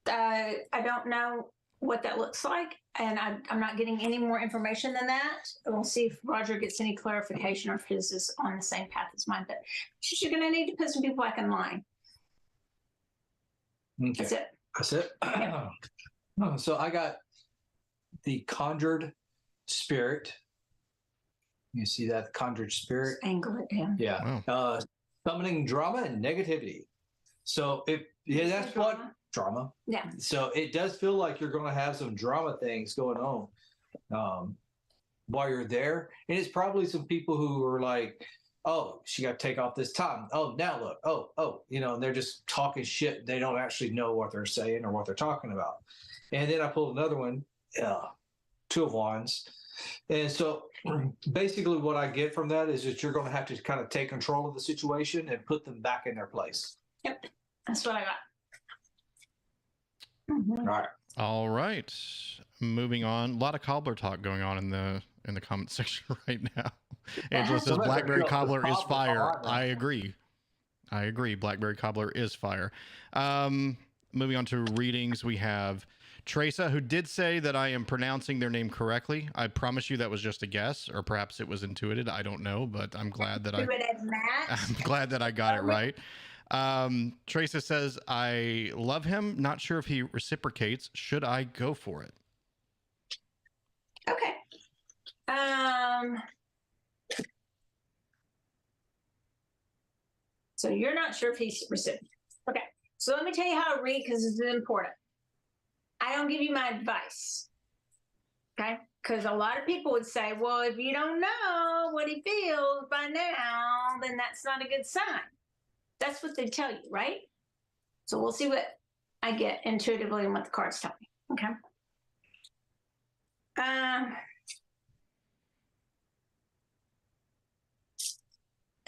S2: I don't know what that looks like, and I'm not getting any more information than that. We'll see if Roger gets any clarification or if his is on the same path as mine. But you're going to need to put some people back in line.
S3: Okay.
S2: That's it.
S3: That's it.
S2: Yeah.
S3: So I got the Conjured Spirit. You see that Conjured Spirit?
S2: Just angle it down.
S3: Yeah.
S4: Wow.
S3: Summoning drama and negativity. So that's what drama.
S2: Yeah.
S3: So it does feel like you're going to have some drama things going on while you're there, and it's probably some people who are like, "Oh, she got to take off this time. Oh, now look. Oh, and they're just talking shit. They don't actually know what they're saying or what they're talking about." And then I pulled another one, Two of Wands. And so basically what I get from that is that you're going to have to kind of take control of the situation and put them back in their place.
S2: Yep. That's what I got.
S3: All right.
S4: All right. Moving on. A lot of cobbler talk going on in the comment section right now. Angela says Blackberry Cobbler is fire. I agree. Blackberry Cobbler is fire. Moving on to readings, we have Teresa, who did say that I am pronouncing their name correctly. I promise you that was just a guess, or perhaps it was intuited. I don't know, but I'm glad that I'm glad that I got it right. Teresa says, I love him. Not sure if he reciprocates. Should I go for it?
S2: Okay. So you're not sure if he's reciprocating. Okay. So let me tell you how to read because it's important. I don't give you my advice. Okay? Because a lot of people would say, well, if you don't know what he feels by now, then that's not a good sign. That's what they tell you, right? So we'll see what I get intuitively and what the cards tell me. Okay.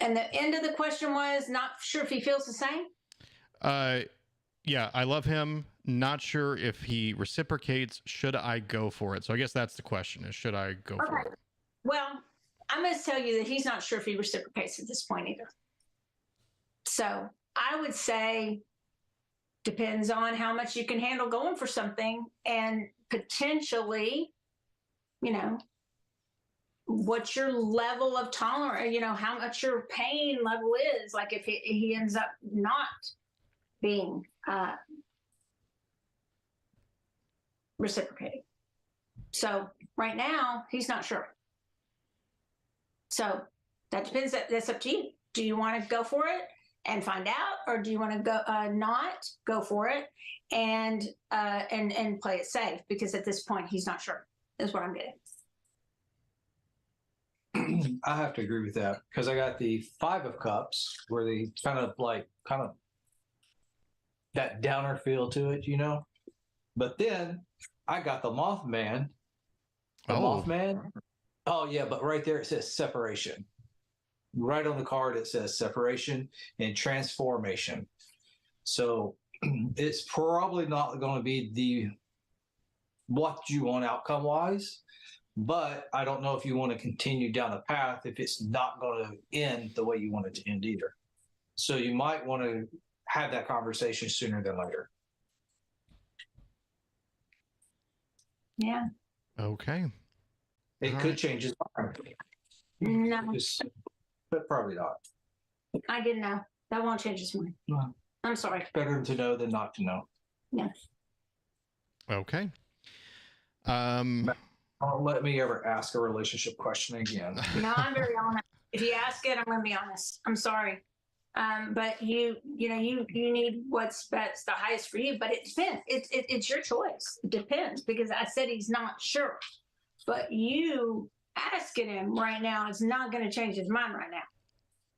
S2: And the end of the question was not sure if he feels the same.
S4: Yeah, I love him. Not sure if he reciprocates. Should I go for it? So I guess that's the question: is should I go for it?
S2: Well, I'm going to tell you that he's not sure if he reciprocates at this point either. So I would say depends on how much you can handle going for something, and potentially, you know, what your level of tolerance, you know, how much your pain level is. Like if he ends up not being reciprocating. So right now he's not sure. So that depends. That's up to you. Do you want to go for it and find out, or do you want to go not go for it and play it safe? Because at this point he's not sure. Is what I'm getting.
S3: I have to agree with that because I got the 5 of Cups where they kind of that downer feel to it, you know. But then I got the Mothman. Mothman. Oh yeah, but right there it says separation. Right on the card it says separation and transformation. So it's probably not going to be what you want outcome wise. But I don't know if you want to continue down the path if it's not going to end the way you want it to end either. So you might want to have that conversation sooner than later.
S2: Yeah.
S4: Okay.
S3: It could change his mind.
S2: No.
S3: But probably not.
S2: I didn't know. That won't change his mind.
S3: No.
S2: I'm sorry.
S3: Better to know than not to know.
S2: Yeah.
S4: Okay.
S3: Don't let me ever ask a relationship question again.
S2: No, I'm very honest. If you ask it, I'm going to be honest. I'm sorry. But you need what's the highest for you, but it depends. It's your choice. It depends, because I said he's not sure, but you asking him right now is not going to change his mind right now.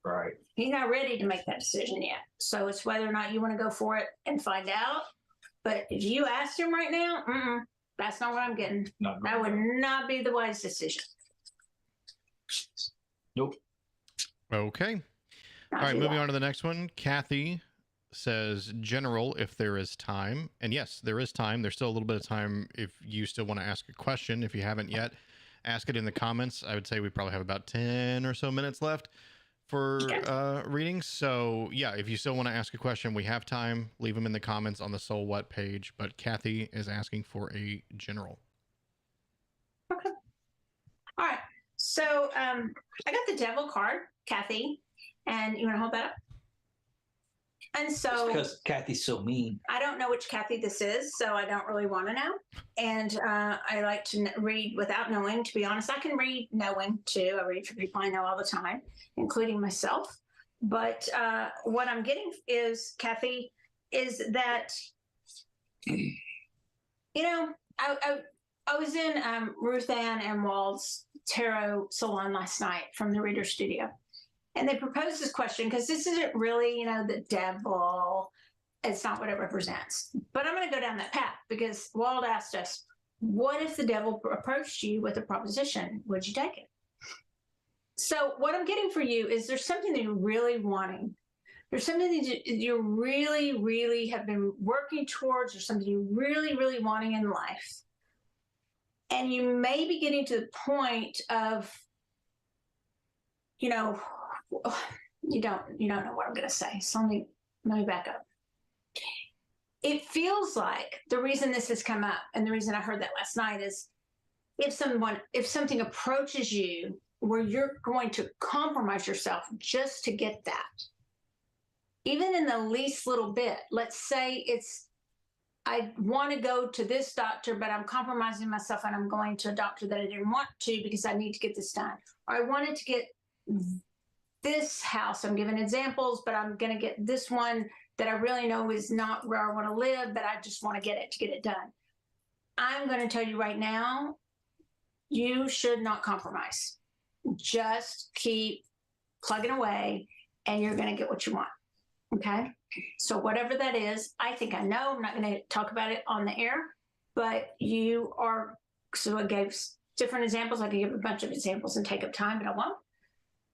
S3: Right. He's
S2: not ready to make that decision yet. So it's whether or not you want to go for it and find out. But if you asked him right now, that's not what I'm getting. That would not be the wise decision.
S3: Nope.
S4: Okay. All right, moving on to the next one. Kathy says, general, if there is time. And yes, there is time. There's still a little bit of time if you still want to ask a question. If you haven't yet, ask it in the comments. I would say we probably have about 10 or so minutes left for readings. So yeah, if you still want to ask a question, we have time. Leave them in the comments on the SoulWhat page. But Kathy is asking for a general.
S2: Okay. All right. So I got the Devil card, Kathy, and you want to hold that up? And so,
S3: because Kathy's so mean.
S2: I don't know which Kathy this is, so I don't really want to know. And I like to read without knowing. To be honest, I can read knowing too. I read for people I know all the time, including myself. But what I'm getting is, Kathy, is that, you know, I was in Ruth Ann and Wald's tarot salon last night from the Reader Studio. And they proposed this question because this isn't really, you know, the devil. It's not what it represents. But I'm going to go down that path because Wald asked us, what if the devil approached you with a proposition? Would you take it? So what I'm getting for you is there's something that you're really wanting. There's something that you really, really have been working towards, or something you're really, really wanting in life. And you may be getting to the point of, you know, you don't know what I'm going to say. So let me back up. It feels like the reason this has come up, and the reason I heard that last night, is if something approaches you where you're going to compromise yourself just to get that, even in the least little bit. Let's say I want to go to this doctor, but I'm compromising myself and I'm going to a doctor that I didn't want to because I need to get this done. Or I wanted to get this house. I'm giving examples, but I'm going to get this one that I really know is not where I want to live, but I just want to get it done. I'm going to tell you right now, you should not compromise. Just keep plugging away and you're going to get what you want. Okay. So whatever that is, I think I know. I'm not going to talk about it on the air, but you are. So I gave different examples. I could give a bunch of examples and take up time, but I won't.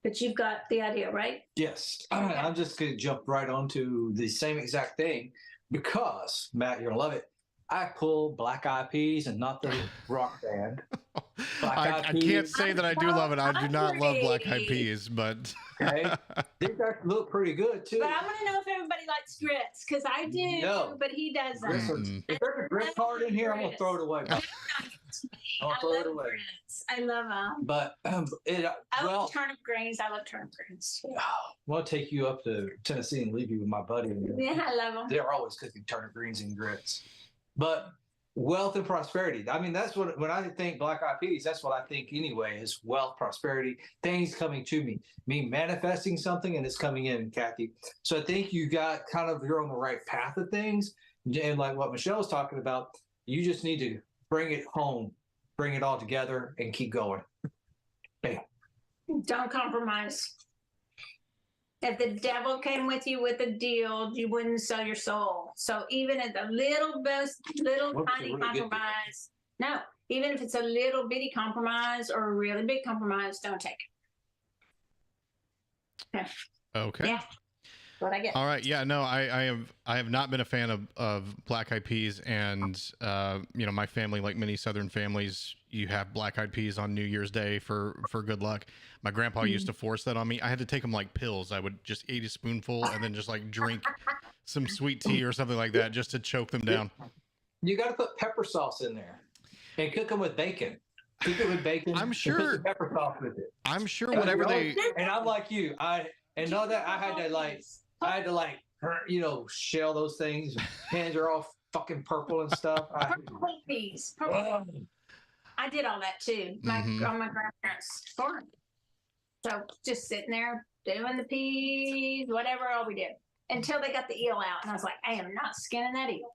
S2: But you've got the idea, right?
S3: Yes. I'm just going to jump right onto the same exact thing because, Matt, you're going to love it. I pull Black Eyed Peas and not the rock band.
S4: I can't say that I do love it. I do not love Black Eyed Peas, but
S3: okay, they look pretty good too.
S2: But I want to know if everybody likes grits because I do,
S3: No.
S2: but he doesn't.
S3: If there's a grit card in here, I'm gonna throw it away. I'll throw it away.
S2: Grits. I love them.
S3: But
S2: I love turnip greens. I love turnip greens.
S3: I'll take you up to Tennessee and leave you with my buddy.
S2: Yeah, I love them.
S3: They're always cooking turnip greens and grits. But wealth and prosperity. I mean, that's what, when I think Black Eyed Peas, that's what I think anyway, is wealth, prosperity, things coming to me manifesting something and it's coming in, Kathy. So I think you got you're on the right path of things. And like what Michelle was talking about, you just need to bring it home, bring it all together and keep going. Bam.
S2: Don't compromise. If the devil came with you with a deal, you wouldn't sell your soul. So even at the little tiny compromise, no, even if it's a little bitty compromise or a really big compromise, don't take it.
S4: Okay.
S2: Yeah. What I get.
S4: All right. Yeah. No, I have not been a fan of Black Eyed Peas, and my family, like many Southern families, you have Black Eyed Peas on New Year's Day for good luck. My grandpa used to force that on me. I had to take them like pills. I would just eat a spoonful and then just like drink some sweet tea or something like that just to choke them down.
S3: You got to put pepper sauce in there and cook them with bacon. Cook it with bacon.
S4: I'm sure.
S3: Put some pepper sauce with it.
S4: I'm sure whatever they.
S3: And I'm like you. I had to shell those things. Hands are all fucking purple and stuff.
S2: Purple peas. I did all that too. On my grandparents' farm. So just sitting there doing the peas, whatever all we did, until they got the eel out, and I was like, I am not skinning that eel.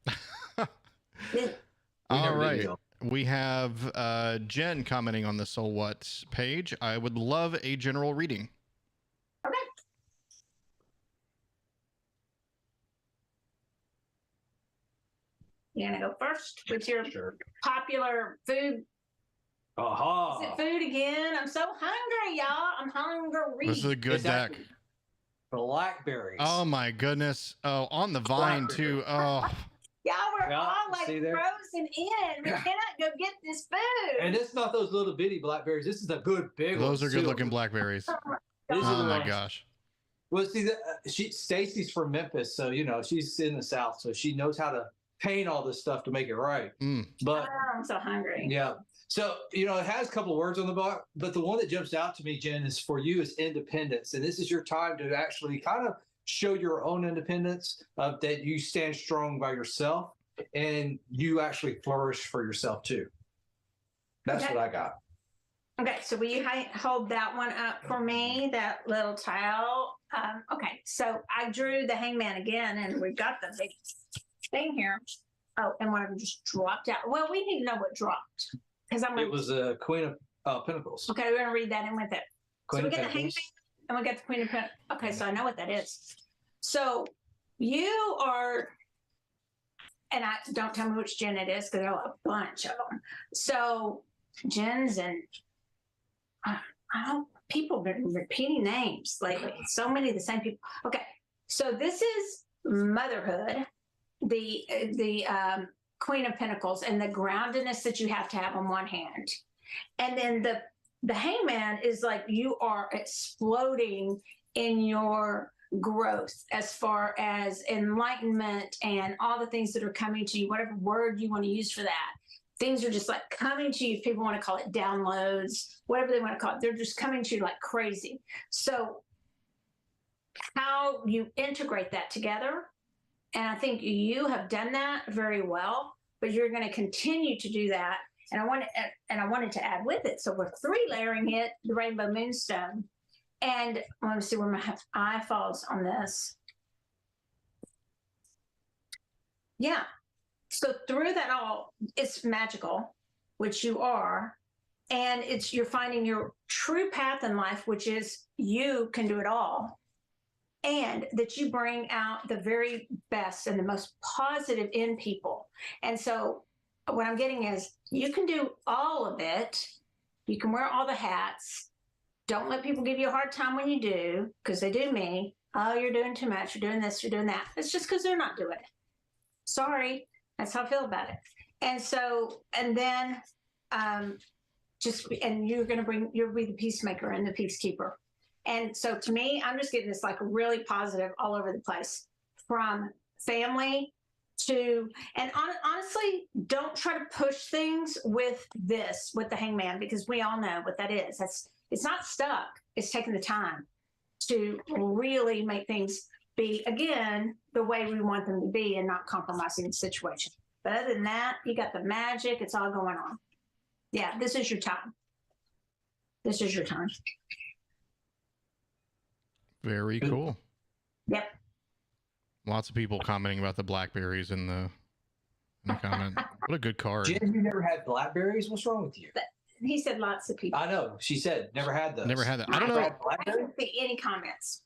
S4: All right. We have Jen commenting on the SoulWhat page. I would love a general reading.
S2: Okay. You gonna go first with your popular food? Is it food again? I'm so hungry, y'all. I'm hungry.
S4: This is a good deck.
S3: Blackberries.
S4: Oh my goodness. Oh, on the vine too. Oh.
S2: Y'all were all like frozen in. We cannot go get this food.
S3: And it's not those little bitty blackberries. This is a good big one.
S4: Those are good looking blackberries. Oh my gosh.
S3: Well, see, Stacy's from Memphis, so she's in the South, so she knows how to paint all this stuff to make it right. But
S2: I'm so hungry.
S3: Yeah. So, it has a couple of words on the box, but the one that jumps out to me, Jen, is for you is independence. And this is your time to actually kind of show your own independence, that you stand strong by yourself and you actually flourish for yourself too. That's what I got.
S2: Okay. So will you hold that one up for me, that little towel? Okay. So I drew the hangman again, and we've got the big thing here. Oh, and one of them just dropped out. Well, we need to know what dropped.
S3: It was a Queen of Pentacles.
S2: Okay, we're gonna read that in with it.
S3: Queen
S2: so we
S3: of
S2: get the hangman and we get the Queen of Pentacles. Okay, so I know what that is. So you are, and I don't tell me which Jen it is because there are a bunch of them. So Jen's and I don't. People have been repeating names lately. So many of the same people. Okay, so this is motherhood. The Queen of Pentacles and the groundedness that you have to have on one hand. And then the hangman is like you are exploding in your growth as far as enlightenment and all the things that are coming to you, whatever word you want to use for that. Things are just like coming to you. People want to call it downloads, whatever they want to call it. They're just coming to you like crazy. So how you integrate that together, and I think you have done that very well, but you're going to continue to do that. And I wanted to add with it. So we're 3 layering it, the rainbow moonstone. And let me see where my eye falls on this. Yeah. So through that all, it's magical, which you are, and you're finding your true path in life, which is you can do it all, and that you bring out the very best and the most positive in people. And so what I'm getting is you can do all of it. You can wear all the hats. Don't let people give you a hard time when you do, because they do me. Oh, you're doing too much. You're doing this. You're doing that. It's just because they're not doing it. Sorry. That's how I feel about it. And so, and then and you'll be the peacemaker and the peacekeeper. And so to me, I'm just getting this like really positive all over the place, from family to, and honestly, don't try to push things with the hangman, because we all know what that is. It's not stuck. It's taking the time to really make things be, again, the way we want them to be, and not compromising the situation. But other than that, you got the magic. It's all going on. Yeah, this is your time. This is your time.
S4: Very cool.
S2: Yep.
S4: Lots of people commenting about the blackberries in the comment. What a good card.
S3: Jen, you never had blackberries? What's wrong with you?
S2: He said lots of people.
S3: I know. She said never had those.
S4: Never had that. I don't know.
S2: I didn't see any comments.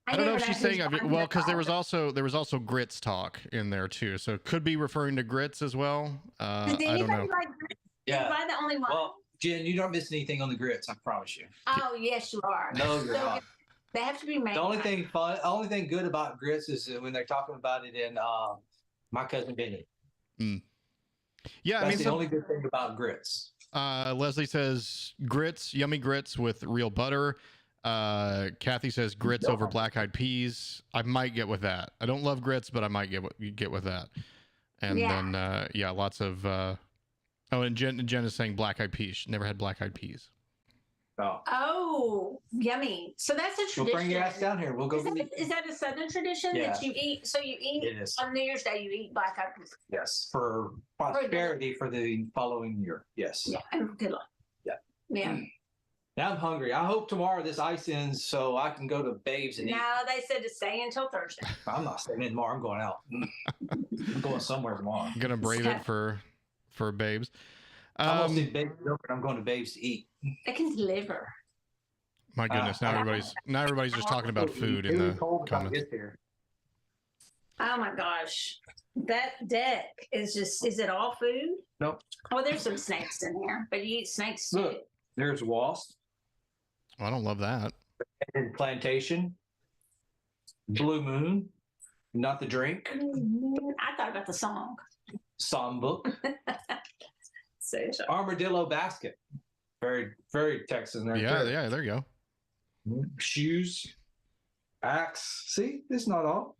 S4: I don't know if she's saying well, because there was also grits talk in there too, so it could be referring to grits as well.
S2: Did anybody
S4: I don't know.
S2: like grits?
S3: Yeah.
S2: Am I the only one?
S3: Well, Jen, you don't miss anything on the grits. I promise you.
S2: Oh yes, you are.
S3: No, you're not.
S2: They have to be made.
S3: The only thing good about grits is when they're talking about it in My Cousin Benny.
S4: Mm. Yeah,
S3: That's the only good thing about grits.
S4: Leslie says grits, yummy grits with real butter. Kathy says grits over black-eyed peas. I might get with that. I don't love grits, but I might get with that. And then lots of and Jen is saying black-eyed peas. Never had black-eyed peas.
S2: Oh, yummy. So that's a tradition.
S3: We'll bring your ass down here. We'll go.
S2: Is that a Southern tradition that you eat? So you eat
S3: it is.
S2: On New Year's Day, you eat black-eyed peas.
S3: Yes, for prosperity for the following year. Yes.
S2: Yeah, and good luck.
S3: Yeah.
S2: Yeah.
S3: Now I'm hungry. I hope tomorrow this ice ends so I can go to Babes and eat.
S2: No, they said to stay until Thursday.
S3: I'm not staying in tomorrow. I'm going out. I'm going somewhere tomorrow.
S4: I'm gonna brave it for Babes.
S3: I'm going to Babes and I'm going to Babes to eat.
S2: They can deliver.
S4: My goodness! Now everybody's just talking about food in the comments.
S2: Oh my gosh, that deck is it all food?
S3: Nope.
S2: Oh, there's some snakes in there, but you eat snakes too.
S3: Look, there's wasp.
S4: Well, I don't love that.
S3: And plantation. Blue moon. Not the drink.
S2: I thought about the song.
S3: Songbook.
S2: So,
S3: Armadillo basket. Very, very Texan right there.
S4: Yeah, there you go.
S3: Shoes. Axe. See, it's not all.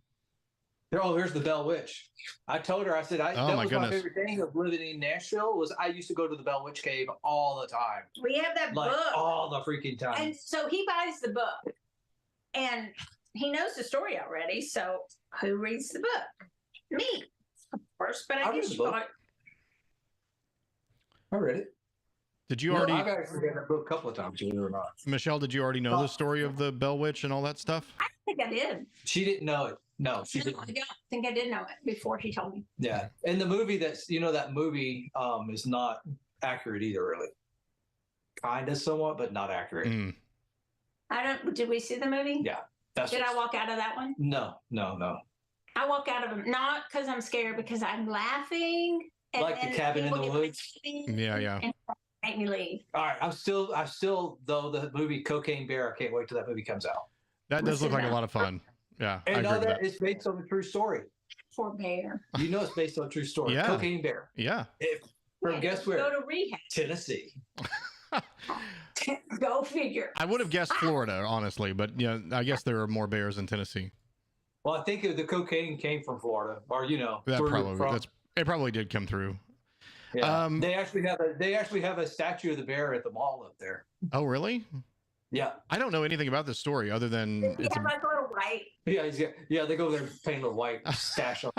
S3: Here's the Bell Witch. I told her, I said, that was my favorite thing of living in Nashville was I used to go to the Bell Witch Cave all the time.
S2: We have that book.
S3: All the freaking time.
S2: And so he buys the book. And he knows the story already. So who reads the book? Me, of course. But I guess you bought it.
S3: I read it.
S4: Did you already?
S3: I've actually read that book a couple of times, believe it or not.
S4: Michelle, did you already know the story of the Bell Witch and all that stuff?
S2: I think I did.
S3: She didn't know it. No, she didn't.
S2: I think I did know it before he told me.
S3: Yeah, and the movie that movie is not accurate either, really. Kind of, somewhat, but not accurate.
S4: Mm.
S2: Did we see the movie?
S3: Yeah.
S2: Did I walk out of that one?
S3: No.
S2: I walk out of them not because I'm scared, because I'm laughing. And
S3: like the cabin in the woods.
S4: Yeah.
S2: And make me leave.
S3: All right, I'm still though the movie Cocaine Bear. I can't wait till that movie comes out.
S4: That does look like a lot of fun. Yeah,
S3: and I agree with that. It's based on a true story.
S2: Poor bear.
S3: You know it's based on a true story.
S4: Yeah.
S3: Cocaine Bear.
S4: Yeah.
S3: Guess where?
S2: Go to rehab.
S3: Tennessee.
S2: Go figure.
S4: I would have guessed Florida, honestly, but I guess there are more bears in Tennessee.
S3: Well, I think the cocaine came from Florida, or
S4: it probably did come through.
S3: Yeah. They actually have a statue of the bear at the mall up there.
S4: Oh, really?
S3: Yeah.
S4: I don't know anything about this story other than
S2: it's like a little white.
S3: Yeah, they go there and paint a little white stash on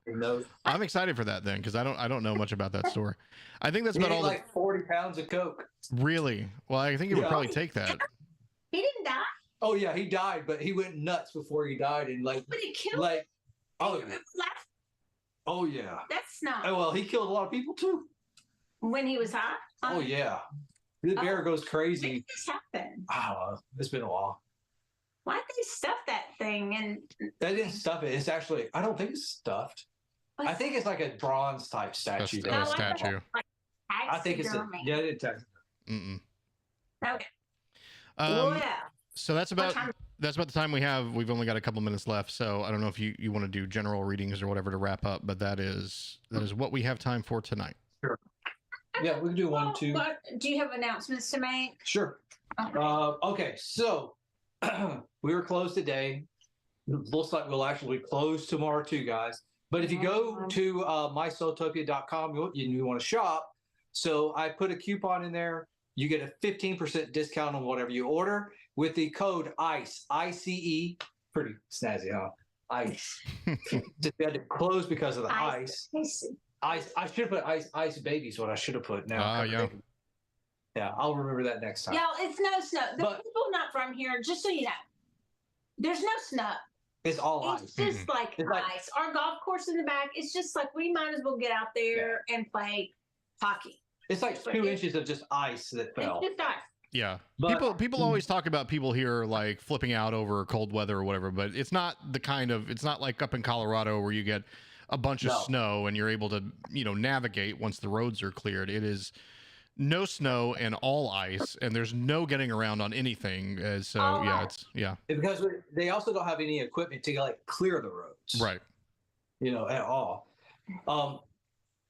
S3: their nose.
S4: I'm excited for that then, because I don't know much about that story. I think that's about all.
S3: 40 pounds of coke.
S4: Really? Well, I think it would probably take that.
S2: He didn't die.
S3: Oh yeah, he died, but he went nuts before he died, and
S2: But it killed him.
S3: Oh yeah.
S2: That's not
S3: Oh well, he killed a lot of people too.
S2: when he was high.
S3: Oh yeah. The bear goes
S2: When
S3: crazy.
S2: did this happen?
S3: I don't know. It's been a while.
S2: Why'd they stuff that thing? And
S3: They didn't stuff it. It's actually, I don't think it's stuffed. I think it's like a bronze type statue.
S4: A statue.
S3: I think it's
S2: taxidermy.
S3: yeah, it's a
S4: Mm-mm.
S2: Okay.
S4: Um,
S2: Well,
S4: so that's about
S2: time?
S4: the time we have. We've only got a couple minutes left, so I don't know if you want to do general readings or whatever to wrap up, but that is what we have time for tonight.
S3: Sure. Yeah, we can do one, two.
S2: But do you have announcements to make?
S3: Sure.
S2: Okay.
S3: Okay, so we were closed today. Looks like we'll actually close tomorrow too, guys. But if you go to mysoultopia.com and you want to shop, so I put a coupon in there. You get a 15% discount on whatever you order with the code ICE, ICE. Pretty snazzy, huh? ICE. Just had to close because of the ice. I should have put ice babies. What I should have put now.
S4: Yeah.
S3: Yeah, I'll remember that next time.
S2: Yeah, it's no snow. The people not from here, just so you know, there's no snow.
S3: It's all
S2: It's
S3: ice.
S2: just like
S3: It's like-
S2: ice. Our golf course in the back, it's just like we might as well get out there and play hockey.
S3: It's like 2 inches of just ice that fell.
S2: It's just ice.
S4: Yeah.
S3: But-
S4: people always talk about people here like flipping out over cold weather or whatever, but it's not it's not like up in Colorado where you get a bunch of snow and you're able to, navigate once the roads are cleared. It is no snow and all ice, and there's no getting around on anything. So
S3: Because they also don't have any equipment to like clear the roads.
S4: Right.
S3: At all.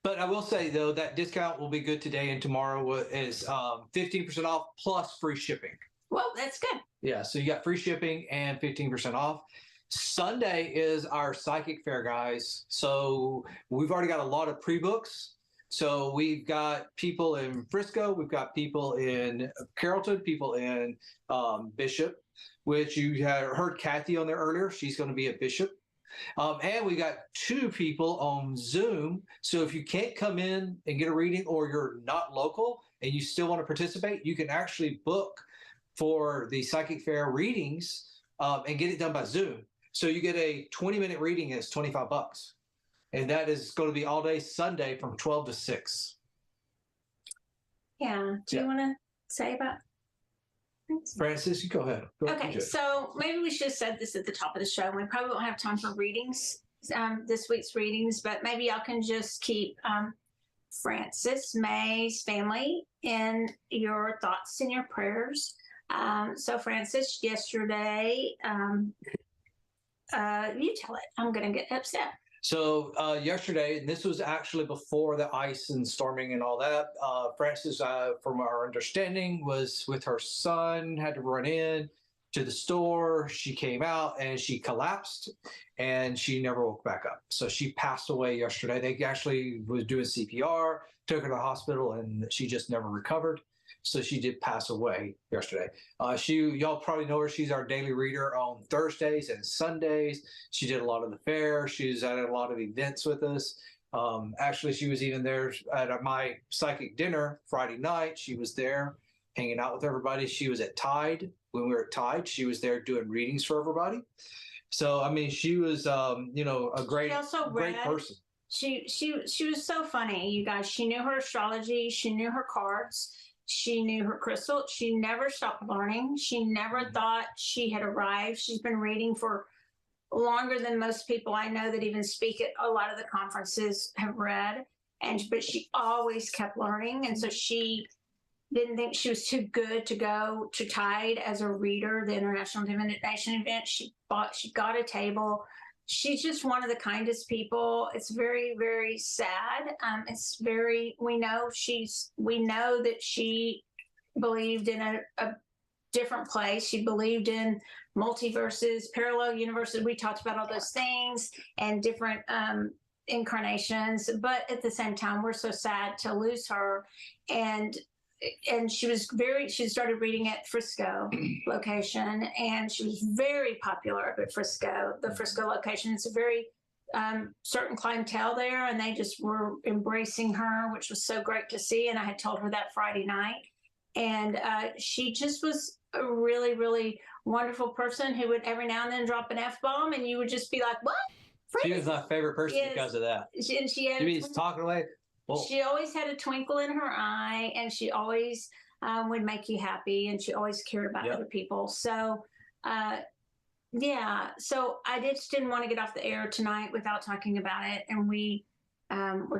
S3: But I will say though that discount will be good today and tomorrow is 15% off plus free shipping.
S2: Well, that's good.
S3: Yeah, so you got free shipping and 15% off. Sunday is our psychic fair, guys. So we've already got a lot of pre-books. So we've got people in Frisco, we've got people in Carrollton, people in Bishop, which you had heard Kathy on there earlier. She's going to be a Bishop. And we got 2 people on Zoom. So if you can't come in and get a reading or you're not local and you still want to participate, you can actually book for the psychic fair readings and get it done by Zoom. So you get a 20-minute reading and it's $25. And that is going to be all day Sunday from 12 to 6.
S2: Yeah. Do you want to say about
S3: Francis, you go ahead.
S2: Okay, so maybe we should have said this at the top of the show. We probably won't have time for readings, this week's readings, but maybe y'all can just keep Francis May's family in your thoughts and your prayers. So Francis, yesterday, you tell it. I'm going to get upset.
S3: So yesterday, and this was actually before the ice and storming and all that, Francis, from our understanding, was with her son, had to run in to the store. She came out and she collapsed and she never woke back up. So she passed away yesterday. They actually was doing CPR, took her to the hospital, and she just never recovered. So she did pass away yesterday. Y'all probably know her. She's our daily reader on Thursdays and Sundays. She did a lot of the fair. She's at a lot of events with us. Actually, she was even there at my psychic dinner Friday night. She was there hanging out with everybody. She was at Tide. When we were at Tide, she was there doing readings for everybody. So, I mean, she was, a great person.
S2: She was so funny, you guys. She knew her astrology. She knew her cards. She knew her crystal. She never stopped learning. She never thought she had arrived. She's been reading for longer than most people I know that even speak at a lot of the conferences have read. But she always kept learning. And so she didn't think she was too good to go to Tide as a reader, the International Divination event. She got a table. She's just one of the kindest people. It's very, very sad. We know that she believed in a different place. She believed in multiverses, parallel universes. We talked about all those things and different incarnations. But at the same time, we're so sad to lose her. And she started reading at Frisco location, and she was very popular up at Frisco. The Frisco location is a very certain clientele there, and they just were embracing her, which was so great to see. And I had told her that Friday night, and she just was a really, really wonderful person who would every now and then drop an F-bomb, and you would just be like, what?
S3: She was my favorite person
S2: Yes.
S3: because of that.
S2: She had.
S3: She was talking away. Well,
S2: She always had a twinkle in her eye, and she always would make you happy, and she always cared about
S3: Yep.
S2: other people. So, yeah. So I just didn't want to get off the air tonight without talking about it, and we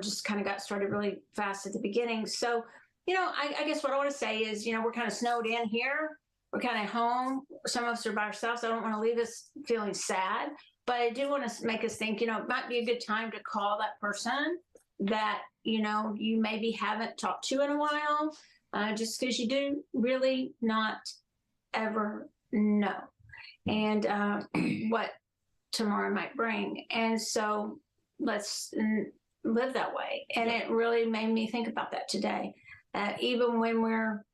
S2: just kind of got started really fast at the beginning. So, I guess what I want to say is, we're kind of snowed in here. We're kind of home. Some of us are by ourselves. I don't want to leave us feeling sad, but I do want to make us think, it might be a good time to call that person that, you maybe haven't talked to in a while, just because you do really not ever know. And what tomorrow might bring. And so let's live that way. And it really made me think about that today. Even when we're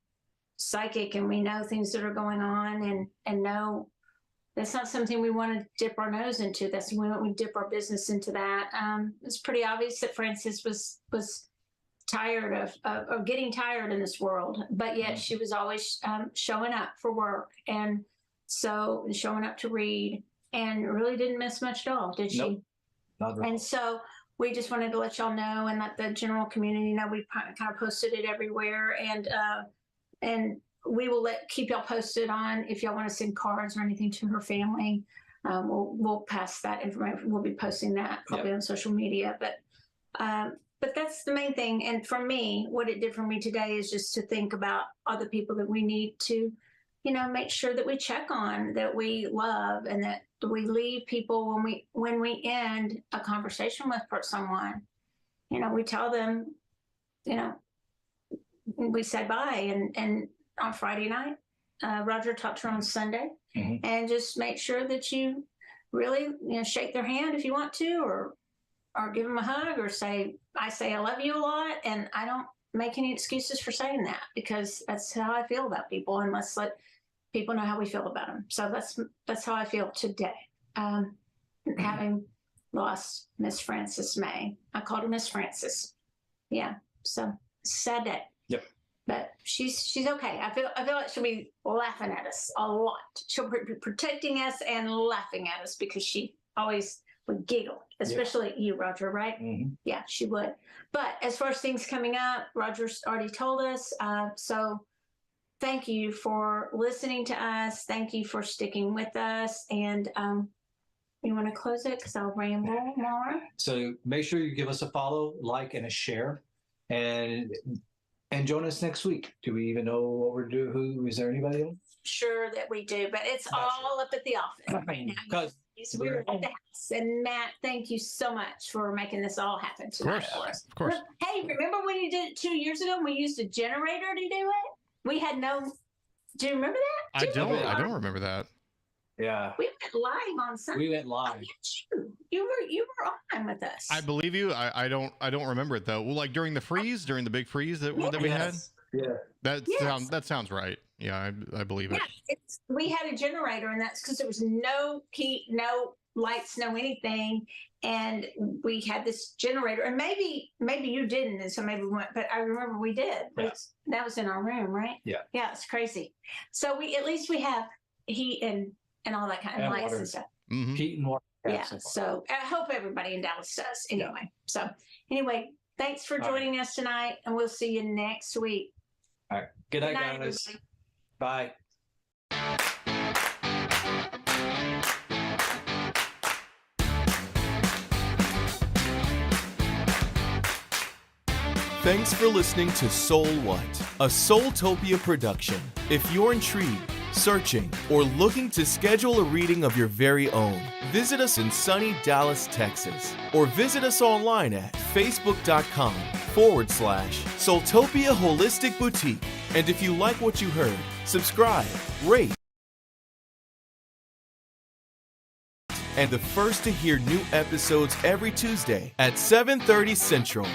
S2: psychic and we know things that are going on and know that's not something we want to dip our nose into. That's when we dip our business into that. It's pretty obvious that Frances was tired of getting tired in this world, but yet she was always showing up for work and showing up to read, and really didn't miss much at all, did she?
S3: Nope. Not at all.
S2: And so we just wanted to let y'all know and let the general community know. We kind of posted it everywhere, and we will keep y'all posted on if y'all want to send cards or anything to her family. We'll pass that information. We'll be posting that probably on social media, but that's the main thing. And for me, what it did for me today is just to think about other people that we need to, make sure that we check on, that we love, and that we leave people when we end a conversation with someone, we tell them, we say bye, and on Friday night, Roger talked to her on Sunday, and just make sure that you really, shake their hand if you want to, or give them a hug, or I say I love you a lot, and I don't make any excuses for saying that, because that's how I feel about people, and let's let people know how we feel about them. So that's how I feel today, having lost Miss Frances May. I called her Miss Frances. Yeah, so sad day.
S3: Yep.
S2: But she's okay. I feel like she'll be laughing at us a lot. She'll be protecting us and laughing at us, because she always would giggle, especially at you, Roger, right?
S3: Mm-hmm.
S2: Yeah, she would. But as far as things coming up, Roger's already told us. So thank you for listening to us. Thank you for sticking with us. And you want to close it, because I'll ramble more.
S3: So make sure you give us a follow, like, and a share, and join us next week. Do we even know what we're doing? Who is there? Anybody else?
S2: Sure that we do, but it's all up at the office right now.
S3: Because
S2: we're at the house. And Matt, thank you so much for making this all happen tonight for us.
S4: Of course.
S2: Hey, remember when you did it 2 years ago? We used a generator to do it. We had no. Do you remember that?
S4: I don't remember that.
S3: yeah,
S2: We went live on Sunday.
S3: we went live.
S2: You were on with us.
S4: I believe you. I don't remember it though. Well, like during the big freeze that we had.
S3: Yeah.
S4: That sounds right. Yeah, I believe it.
S2: Yeah, we had a generator, and that's because there was no heat, no lights, no anything, and we had this generator. And maybe you didn't, and so maybe we went. But I remember we did.
S3: Yeah.
S2: That was in our room, right?
S3: Yeah.
S2: Yeah, it's crazy. So at least we have heat and all that kind of lights
S3: water.
S2: and stuff.
S4: Mm-hmm.
S3: Heat and water.
S2: Yeah. So I hope everybody in Dallas does. Anyway. So anyway, thanks for joining us tonight, and we'll see you next week.
S3: All right. Good night, guys.
S2: Everybody.
S3: Bye.
S1: Thanks for listening to SoulWhat, a Soultopia production. If you're intrigued, searching, or looking to schedule a reading of your very own, visit us in sunny Dallas, Texas, or visit us online at facebook.com/Soultopia Holistic Boutique. And if you like what you heard, subscribe, rate, and the first to hear new episodes every Tuesday at 7:30 Central.